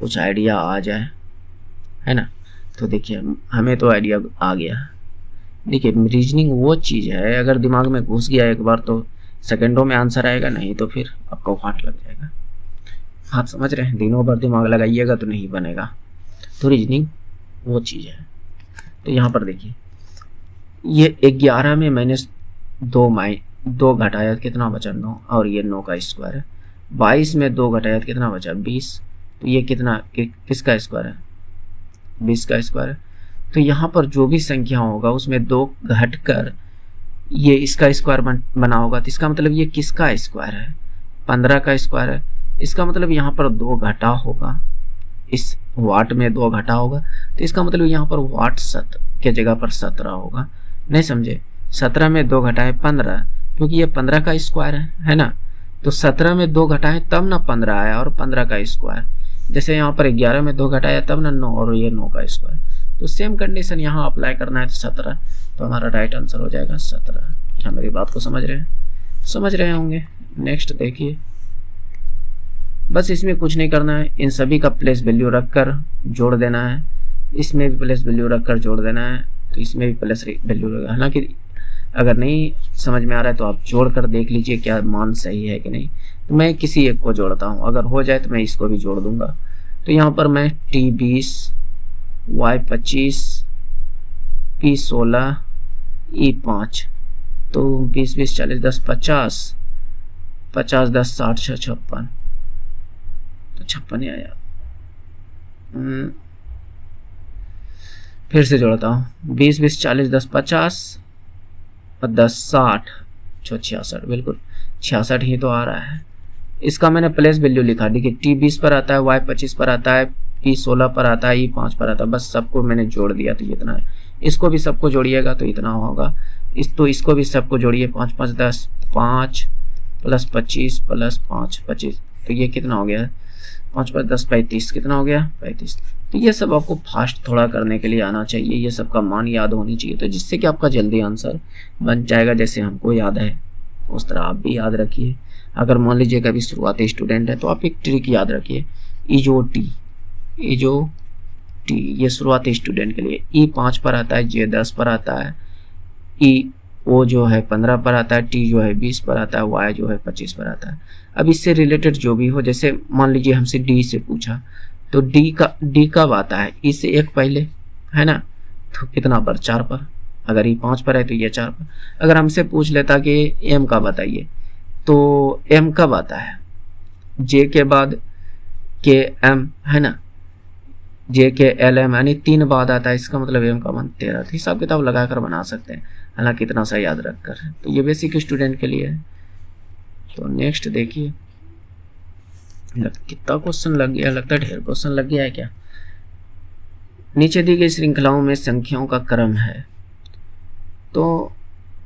Speaker 1: कुछ आइडिया आ जाए, है ना। तो देखिए हमें तो आइडिया आ गया। देखिए रीजनिंग वो चीज़ है, अगर दिमाग में घुस गया एक बार तो सेकंडों में आंसर आएगा, नहीं तो फिर आपको हाथ लग जाएगा। हाथ समझ रहे हैं, दिनों भर दिमाग लगाइएगा तो नहीं बनेगा। तो रीजनिंग वो चीज़ है। तो यहाँ पर देखिए, ये 11 में मैंने 2 घटाया, कितना बचा 9, और ये 9 का स्क्वायर है। 22 में 2 घटाया कितना बचा 20, तो ये कितना किसका स्क्वायर है, 20 का स्क्वायर है। तो यहाँ पर जो भी संख्या होगा उसमें 2 घटकर ये इसका स्क्वायर बना होगा, तो इसका मतलब ये किसका स्क्वायर है, 15 का स्क्वायर है। इसका मतलब यहाँ पर 2 घटा होगा, इस वाट में 2 घटा होगा, तो इसका मतलब यहाँ पर वाट के जगह पर 17 होगा। नहीं समझे, 17 में 2 घटाए 15, क्योंकि ये 15 का स्क्वायर है ना। तो 17 में 2 घटाए तब ना 15 आया, और 15 का स्क्वायर, जैसे यहाँ पर 11 में 2 घटाया तब ना 9, और ये 9 का स्क्वायर। तो सेम कंडीशन यहाँ अप्लाई करना है, तो 17, तो हमारा राइट आंसर हो जाएगा 17। क्या मेरी बात को समझ रहे हैं, समझ रहे होंगे। नेक्स्ट देखिए, बस इसमें कुछ नहीं करना है, इन सभी का प्लेस वैल्यू रखकर जोड़ देना है, इसमें भी प्लेस वैल्यू रखकर जोड़ देना है, तो इसमें भी प्लेस वैल्यू रखना। हालांकि अगर नहीं समझ में आ रहा है तो आप जोड़ कर देख लीजिए क्या मान सही है कि नहीं। तो मैं किसी एक को जोड़ता हूँ, अगर हो जाए तो मैं इसको भी जोड़ दूंगा। तो यहाँ पर मैं T20 Y25 P16 E5, तो 20 20 40 10 50 50 10 60 6 56, तो 56 ही आया। फिर से जोड़ता हूँ 20 20 40 10 50 और 10 60 66, बिल्कुल 66 ही तो आ रहा है। इसका मैंने प्लेस वैल्यू लिखा, देखिए T20 पर आता है, Y25 पर आता है, P16 पर आता है, E5 पर आता है, बस सबको मैंने जोड़ दिया तो इतना है। इसको भी सबको जोड़िएगा तो इतना होगा, इसको भी सबको जोड़िए, 5 5 10 5 प्लस 25 प्लस 5 25, तो ये कितना हो गया, 5 5 10 35, कितना हो गया 35। तो ये सब आपको फास्ट थोड़ा करने के लिए आना चाहिए, ये सब का मान याद होनी चाहिए, तो जिससे कि आपका जल्दी आंसर बन जाएगा। जैसे हमको याद है उस तरह आप भी याद रखिए। अगर मान लीजिए कभी शुरुआती स्टूडेंट है तो आप एक ट्रिक याद रखिए, इजो टी, ये शुरुआती स्टूडेंट के लिए। E5 पर आता है, J 10 पर आता है, O जो है 15 पर आता है, T जो है 20 पर आता है, Y जो है 25 पर आता है। अब इससे रिलेटेड जो भी हो, जैसे मान लीजिए हमसे D से पूछा, तो D कब आता है, E से एक पहले, है ना, तो कितना पर 4 पर, अगर E5 पर है तो ये 4 पर। अगर हमसे पूछ लेता कि M का बताइए, तो M कब आता है, J के बाद के M, है ना, J के LM, यानी 3 बाद आता है, इसका मतलब M का मान 13। तो हिसाब किताब लगाकर बना सकते हैं, हालांकि इतना सा याद रखकर। तो ये बेसिक स्टूडेंट के लिए है। तो नेक्स्ट देखिए, कितना क्वेश्चन लग गया, लगता है ढेर क्वेश्चन लग गया है क्या। नीचे दी गई श्रृंखलाओं में संख्याओं का क्रम है, तो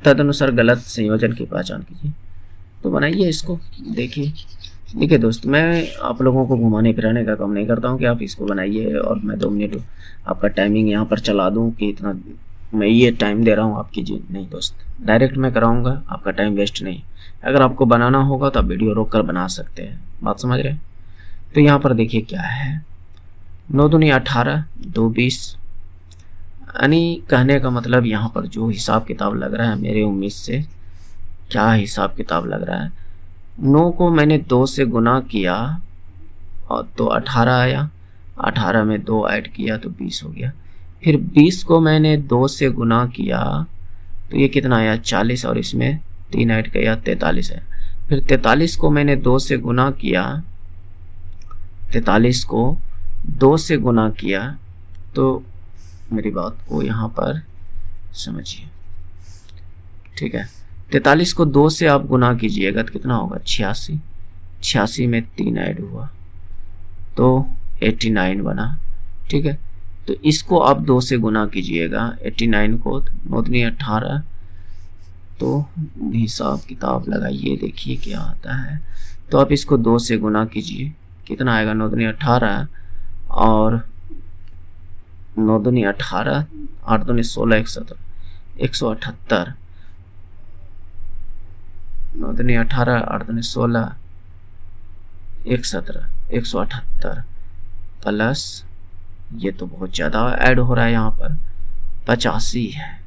Speaker 1: तदनुसार गलत संयोजन की पहचान कीजिए। तो बनाइए इसको, देखिए दोस्त, मैं आप लोगों को घुमाने फिराने का काम नहीं करता हूँ कि आप इसको बनाइए और मैं 2 मिनट आपका टाइमिंग यहाँ पर चला दूँ कि इतना मैं ये टाइम दे रहा हूँ आप कीजिए। नहीं दोस्त, डायरेक्ट मैं कराऊंगा, आपका टाइम वेस्ट नहीं। अगर आपको बनाना होगा तो आप वीडियो रोक कर बना सकते हैं, बात समझ रहे हैं। तो यहाँ पर देखिए क्या है, 9 दूनी 18 2 20, यानी कहने का मतलब यहाँ पर जो हिसाब किताब लग रहा है, मेरे उम्मीद से क्या हिसाब किताब लग रहा है, 9 को मैंने 2 से गुना किया और तो 18 आया, 18 में 2 ऐड किया तो 20 हो गया। फिर 20 को मैंने 2 से गुना किया तो ये कितना आया 40, और इसमें 3 ऐड किया 43 है। फिर 43 को मैंने 2 से गुना किया, 43 को 2 से गुना किया, तो मेरी बात को यहाँ पर समझिए, ठीक है। 43 को 2 से आप गुना कीजिएगा तो कितना होगा 86, 86 में 3 ऐड हुआ तो 89 बना, ठीक है। तो इसको आप 2 से गुना कीजिएगा 89 को, 9 दूनी 18, तो हिसाब किताब लगाइए, देखिए क्या आता है। तो आप इसको 2 से गुना कीजिए, कितना आएगा 9 दूनी 18 और 9 दूनी 18, 8 दूनी 16 178, 9 दूनी 18 8 दूनी 16 178 प्लस ये तो बहुत ज़्यादा ऐड हो रहा है, यहाँ पर 85 है।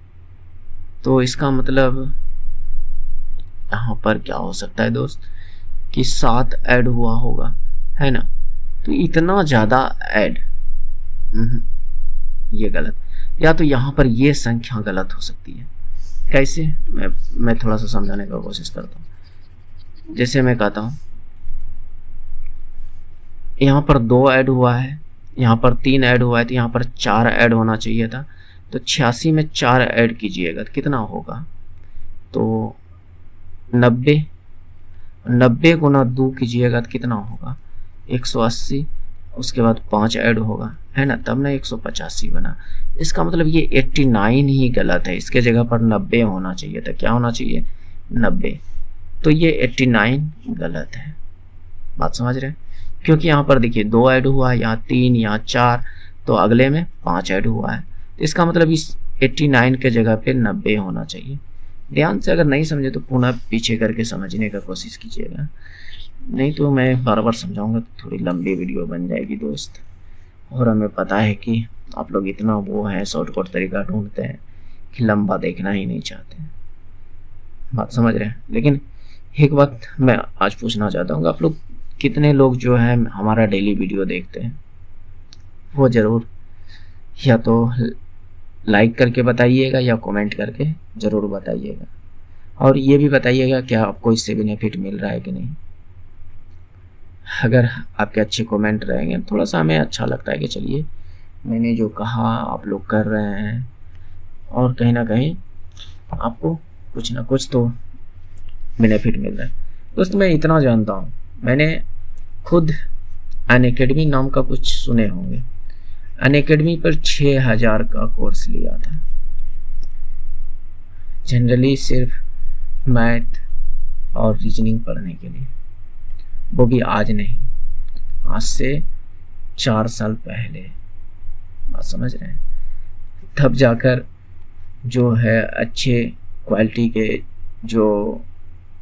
Speaker 1: तो इसका मतलब यहाँ पर क्या हो सकता है दोस्त कि 7 ऐड हुआ होगा, है ना। तो इतना ज़्यादा ऐड, ये गलत, या तो यहाँ पर ये संख्या गलत हो सकती है। कैसे, मैं थोड़ा सा समझाने का कोशिश करता हूँ। जैसे मैं कहता हूँ यहाँ पर 2 ऐड हुआ है, यहाँ पर 3 ऐड हुआ है, तो यहाँ पर 4 ऐड होना चाहिए था। तो 86 में 4 ऐड कीजिएगा तो कितना होगा, तो 90 गुना 2 कीजिएगा तो कितना होगा 180, उसके बाद 5 ऐड होगा, है ना, तब ना 185 बना। इसका मतलब ये 89 ही गलत है, इसके जगह पर 90 होना चाहिए था। क्या होना चाहिए 90, तो ये 89 गलत है, बात समझ रहे हैं। क्योंकि यहाँ पर देखिए 2 ऐड हुआ है, यहाँ 3, यहाँ 4, तो अगले में 5 ऐड हुआ है। तो इसका मतलब इस 89 के जगह पे 90 होना चाहिए। ध्यान से अगर नहीं समझे तो पुनः पीछे करके समझने का कोशिश कीजिएगा। नहीं तो मैं बार बार समझाऊंगा तो थोड़ी लंबी वीडियो बन जाएगी दोस्त। और हमें पता है कि आप लोग इतना वो है, शॉर्टकट तरीका ढूंढते हैं कि लंबा देखना ही नहीं चाहते, बात समझ रहे हैं। लेकिन एक बात मैं आज पूछना चाहता हूँ, आप लोग कितने लोग जो है हमारा डेली वीडियो देखते हैं, वो ज़रूर या तो लाइक करके बताइएगा या कमेंट करके ज़रूर बताइएगा। और ये भी बताइएगा क्या आपको इससे बेनिफिट मिल रहा है कि नहीं। अगर आपके अच्छे कमेंट रहेंगे थोड़ा सा हमें अच्छा लगता है कि चलिए मैंने जो कहा आप लोग कर रहे हैं, और कहीं ना कहीं आपको कुछ ना कुछ तो बेनिफिट मिल रहा है। दोस्त मैं इतना जानता हूँ, मैंने खुद अनअकैडमी नाम का कुछ सुने होंगे, अनअकैडमी पर 6000 का कोर्स लिया था, जनरली सिर्फ मैथ और रीजनिंग पढ़ने के लिए, वो भी आज नहीं, आज से 4 साल पहले, बात समझ रहे हैं। तब जाकर जो है अच्छे क्वालिटी के जो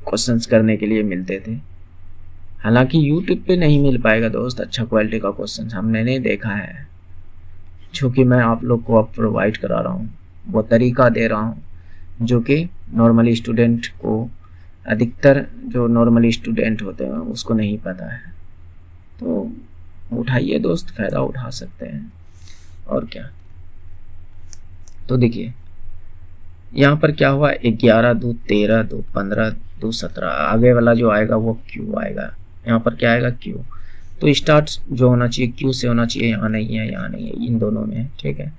Speaker 1: क्वेश्चंस करने के लिए मिलते थे। हालांकि यूट्यूब पे नहीं मिल पाएगा दोस्त अच्छा क्वालिटी का क्वेश्चन, हमने नहीं देखा है, जो कि मैं आप लोग को अब प्रोवाइड करा रहा हूँ, वो तरीका दे रहा हूँ जो कि नॉर्मली स्टूडेंट को, अधिकतर जो नॉर्मली स्टूडेंट होते हैं उसको नहीं पता है। तो उठाइए दोस्त, फ़ायदा उठा सकते हैं और क्या। तो देखिए यहाँ पर क्या हुआ, 11 2 13 2 15 2 17, आगे वाला जो आएगा वो क्यू आएगा, यहाँ पर क्या आएगा क्यू। तो स्टार्ट जो होना चाहिए क्यू से होना चाहिए, यहाँ नहीं है, यहाँ नहीं है, इन दोनों में है, ठीक है।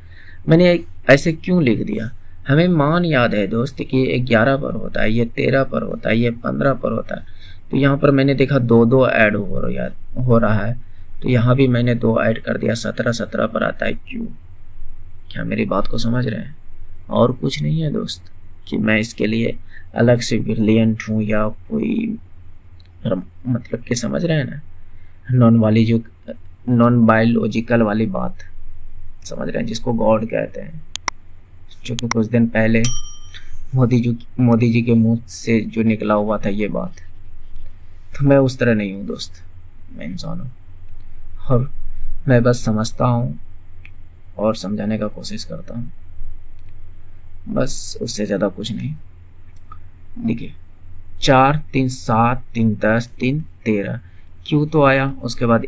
Speaker 1: मैंने ऐसे क्यों लिख दिया, हमें मान याद है दोस्त कि ये 11 पर होता है, ये 13 पर होता है, ये 15 पर होता है। तो यहाँ पर मैंने देखा 2 ऐड हो रहा है, तो यहाँ भी मैंने 2 ऐड कर दिया, 17 पर आता है क्यू। क्या मेरी बात को समझ रहे हैं। और कुछ नहीं है दोस्त कि मैं इसके लिए अलग से ब्रिलियंट हूँ या कोई, मतलब कि समझ रहे हैं ना, नॉन बायोलॉजिकल वाली बात समझ रहे हैं, जिसको गॉड कहते हैं, जो कि कुछ दिन पहले मोदी जी के मुंह से जो निकला हुआ था ये बात। तो मैं उस तरह नहीं हूँ दोस्त, मैं इंसान हूँ और मैं बस समझता हूँ और समझाने का कोशिश करता हूँ, बस उससे ज़्यादा कुछ नहीं। देखिए 4 3 7 3 10 3 13 क्यू तो आया, उसके बाद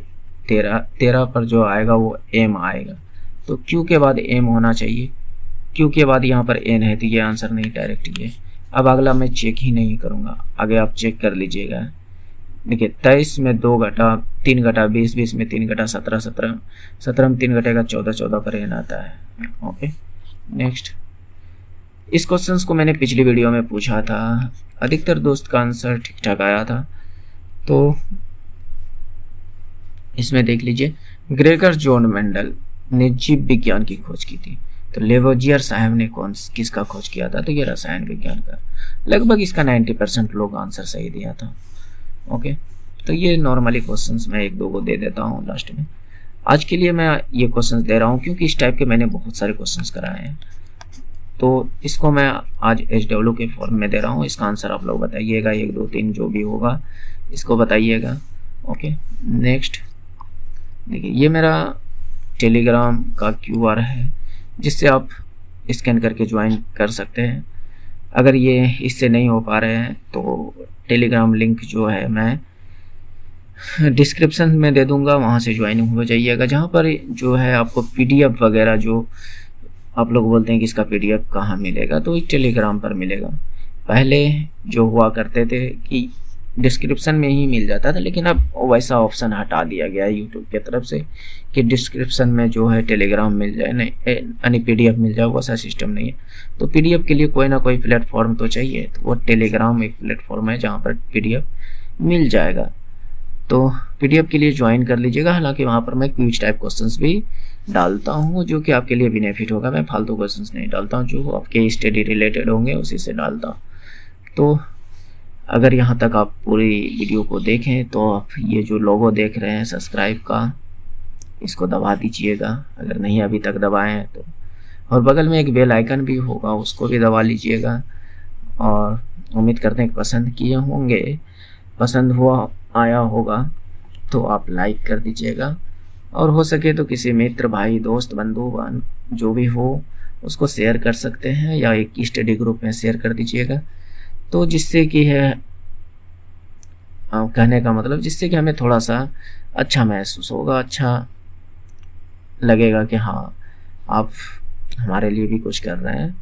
Speaker 1: 13 पर जो आएगा वो एम आएगा। तो क्यू के बाद एम होना चाहिए, क्यू के बाद यहाँ पर एन है, तो ये आंसर नहीं, डायरेक्ट ये। अब अगला मैं चेक ही नहीं करूँगा, आगे आप चेक कर लीजिएगा। देखिए 23 में 2 घटा, 3 घटा 20, 20 में 3 घटा 17, 17 में 3 घटेगा 14, 14 पर एन आता है। ओके नेक्स्ट, इस क्वेश्चंस को मैंने पिछली वीडियो में पूछा था, अधिकतर दोस्त का आंसर ठीक ठाक आया था। तो इसमें देख लीजिए, ग्रेगर जॉन मेंडल ने जीव विज्ञान की खोज की थी, तो लेवोजियर साहब ने किसका खोज किया था, तो ये रसायन विज्ञान का। लगभग इसका 90% लोग आंसर सही दिया था। ओके, तो ये नॉर्मली क्वेश्चंस मैं 1-2 को दे देता हूँ लास्ट में। आज के लिए मैं ये क्वेश्चंस दे रहा हूँ क्योंकि इस टाइप के मैंने बहुत सारे क्वेश्चंस कराए हैं, तो इसको मैं आज HW के फॉर्म में दे रहा हूँ। इसका आंसर आप लोग बताइएगा, 1 2 3 जो भी होगा इसको बताइएगा। ओके नेक्स्ट, देखिए ये मेरा टेलीग्राम का QR है, जिससे आप स्कैन करके ज्वाइन कर सकते हैं। अगर ये इससे नहीं हो पा रहे हैं तो टेलीग्राम लिंक जो है मैं डिस्क्रिप्शन में दे दूंगा, वहाँ से ज्वाइन हो जाइएगा, जहाँ पर जो है आपको PDF वगैरह, जो आप लोग बोलते हैं कि इसका PDF कहाँ मिलेगा, तो टेलीग्राम पर मिलेगा। पहले जो हुआ करते थे कि डिस्क्रिप्शन में ही मिल जाता था, लेकिन अब वैसा ऑप्शन हटा दिया गया है यूट्यूब की तरफ से कि डिस्क्रिप्शन में जो है टेलीग्राम मिल जाए, नहीं यानी PDF मिल जाए, वैसा सिस्टम नहीं है। तो PDF के लिए कोई ना कोई प्लेटफॉर्म तो चाहिए, तो वो टेलीग्राम एक प्लेटफॉर्म है जहाँ पर PDF मिल जाएगा। तो PDF के लिए ज्वाइन कर लीजिएगा। हालांकि वहाँ पर मैं क्विज टाइप क्वेश्चंस भी डालता हूँ जो कि आपके लिए बेनिफिट होगा, मैं फालतू क्वेश्चंस नहीं डालता हूँ, जो आपके स्टडी रिलेटेड होंगे उसी से डालता हूँ। तो अगर यहाँ तक आप पूरी वीडियो को देखें तो आप ये जो लोगो देख रहे हैं सब्सक्राइब का, इसको दबा दीजिएगा अगर नहीं अभी तक दबाए हैं तो, और बगल में एक बेल आइकन भी होगा उसको भी दबा लीजिएगा। और उम्मीद करते हैं कि पसंद किए होंगे। पसंद हुआ आया होगा तो आप लाइक कर दीजिएगा, और हो सके तो किसी मित्र, भाई, दोस्त, बंधु जो भी हो उसको शेयर कर सकते हैं, या एक स्टडी ग्रुप में शेयर कर दीजिएगा। तो जिससे कि है कहने का मतलब जिससे कि हमें थोड़ा सा अच्छा महसूस होगा, अच्छा लगेगा कि हाँ आप हमारे लिए भी कुछ कर रहे हैं,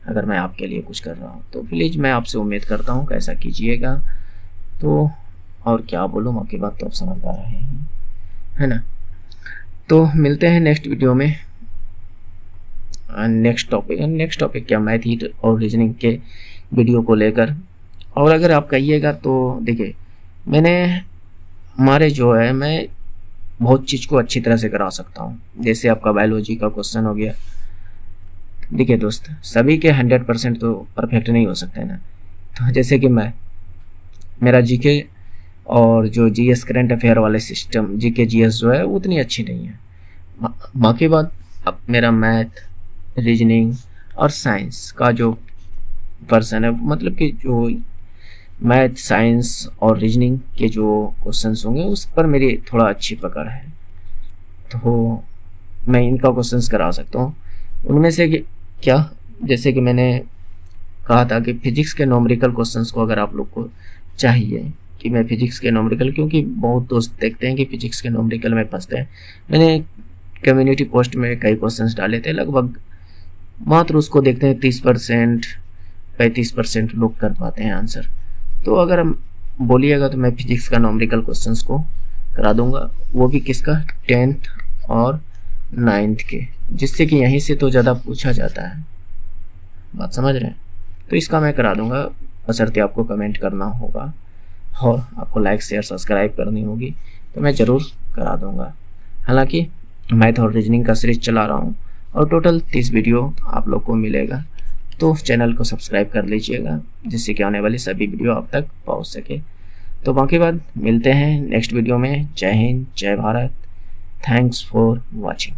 Speaker 1: अगर मैं आपके लिए कुछ कर रहा हूँ। तो प्लीज़ मैं आपसे उम्मीद करता हूँ कि ऐसा कीजिएगा। तो और क्या बोलूँ, आपकी बात तो आप समझ पा रहे हैं, है ना। तो मिलते हैं नेक्स्ट वीडियो में, नेक्स्ट टॉपिक क्या, मैथ ही और रीजनिंग के वीडियो को लेकर। और अगर आप कहिएगा तो देखिए मैंने हमारे जो है मैं बहुत चीज़ को अच्छी तरह से करा सकता हूँ। जैसे आपका बायोलॉजी का क्वेश्चन हो गया, देखिए दोस्त सभी के 100% तो परफेक्ट नहीं हो सकते ना। तो जैसे कि मेरा जीके और जो जीएस करंट अफेयर वाले सिस्टम, जीके जीएस जो है उतनी अच्छी नहीं है। बाकी बात अब मेरा मैथ, रीजनिंग और साइंस का जो पर्सन है, मतलब कि जो मैथ, साइंस और रीजनिंग के जो क्वेश्चंस होंगे उस पर मेरी थोड़ा अच्छी पकड़ है, तो मैं इनका क्वेश्चंस करा सकता हूँ। उनमें से क्या, जैसे कि मैंने कहा था कि फिजिक्स के न्यूमेरिकल क्वेश्चंस को अगर आप लोग को चाहिए कि मैं फिजिक्स के न्यूमेरिकल, क्योंकि बहुत दोस्त देखते हैं कि फिजिक्स के न्यूमेरिकल में फंसते हैं। मैंने कम्युनिटी पोस्ट में कई क्वेश्चंस डाले थे, लगभग मात्र उसको देखते हैं 30% 35% लोग कर पाते हैं आंसर। तो अगर हम बोलिएगा तो मैं फिजिक्स का न्यूमेरिकल क्वेश्चंस को करा दूंगा, वो भी किसका, 10th और 9th के, जिससे कि यहीं से तो ज़्यादा पूछा जाता है, बात समझ रहे हैं। तो इसका मैं करा दूंगा, बशर्ते आपको कमेंट करना होगा और आपको लाइक, शेयर, सब्सक्राइब करनी होगी, तो मैं ज़रूर करा दूंगा। हालांकि मैथ और रीजनिंग का सीरीज चला रहा हूँ और टोटल 30 वीडियो आप लोग को मिलेगा, तो चैनल को सब्सक्राइब कर लीजिएगा जिससे कि आने वाली सभी वीडियो आप तक पहुँच सके। तो बाकी बात मिलते हैं नेक्स्ट वीडियो में। जय हिंद, जय भारत, थैंक्स फॉर वॉचिंग।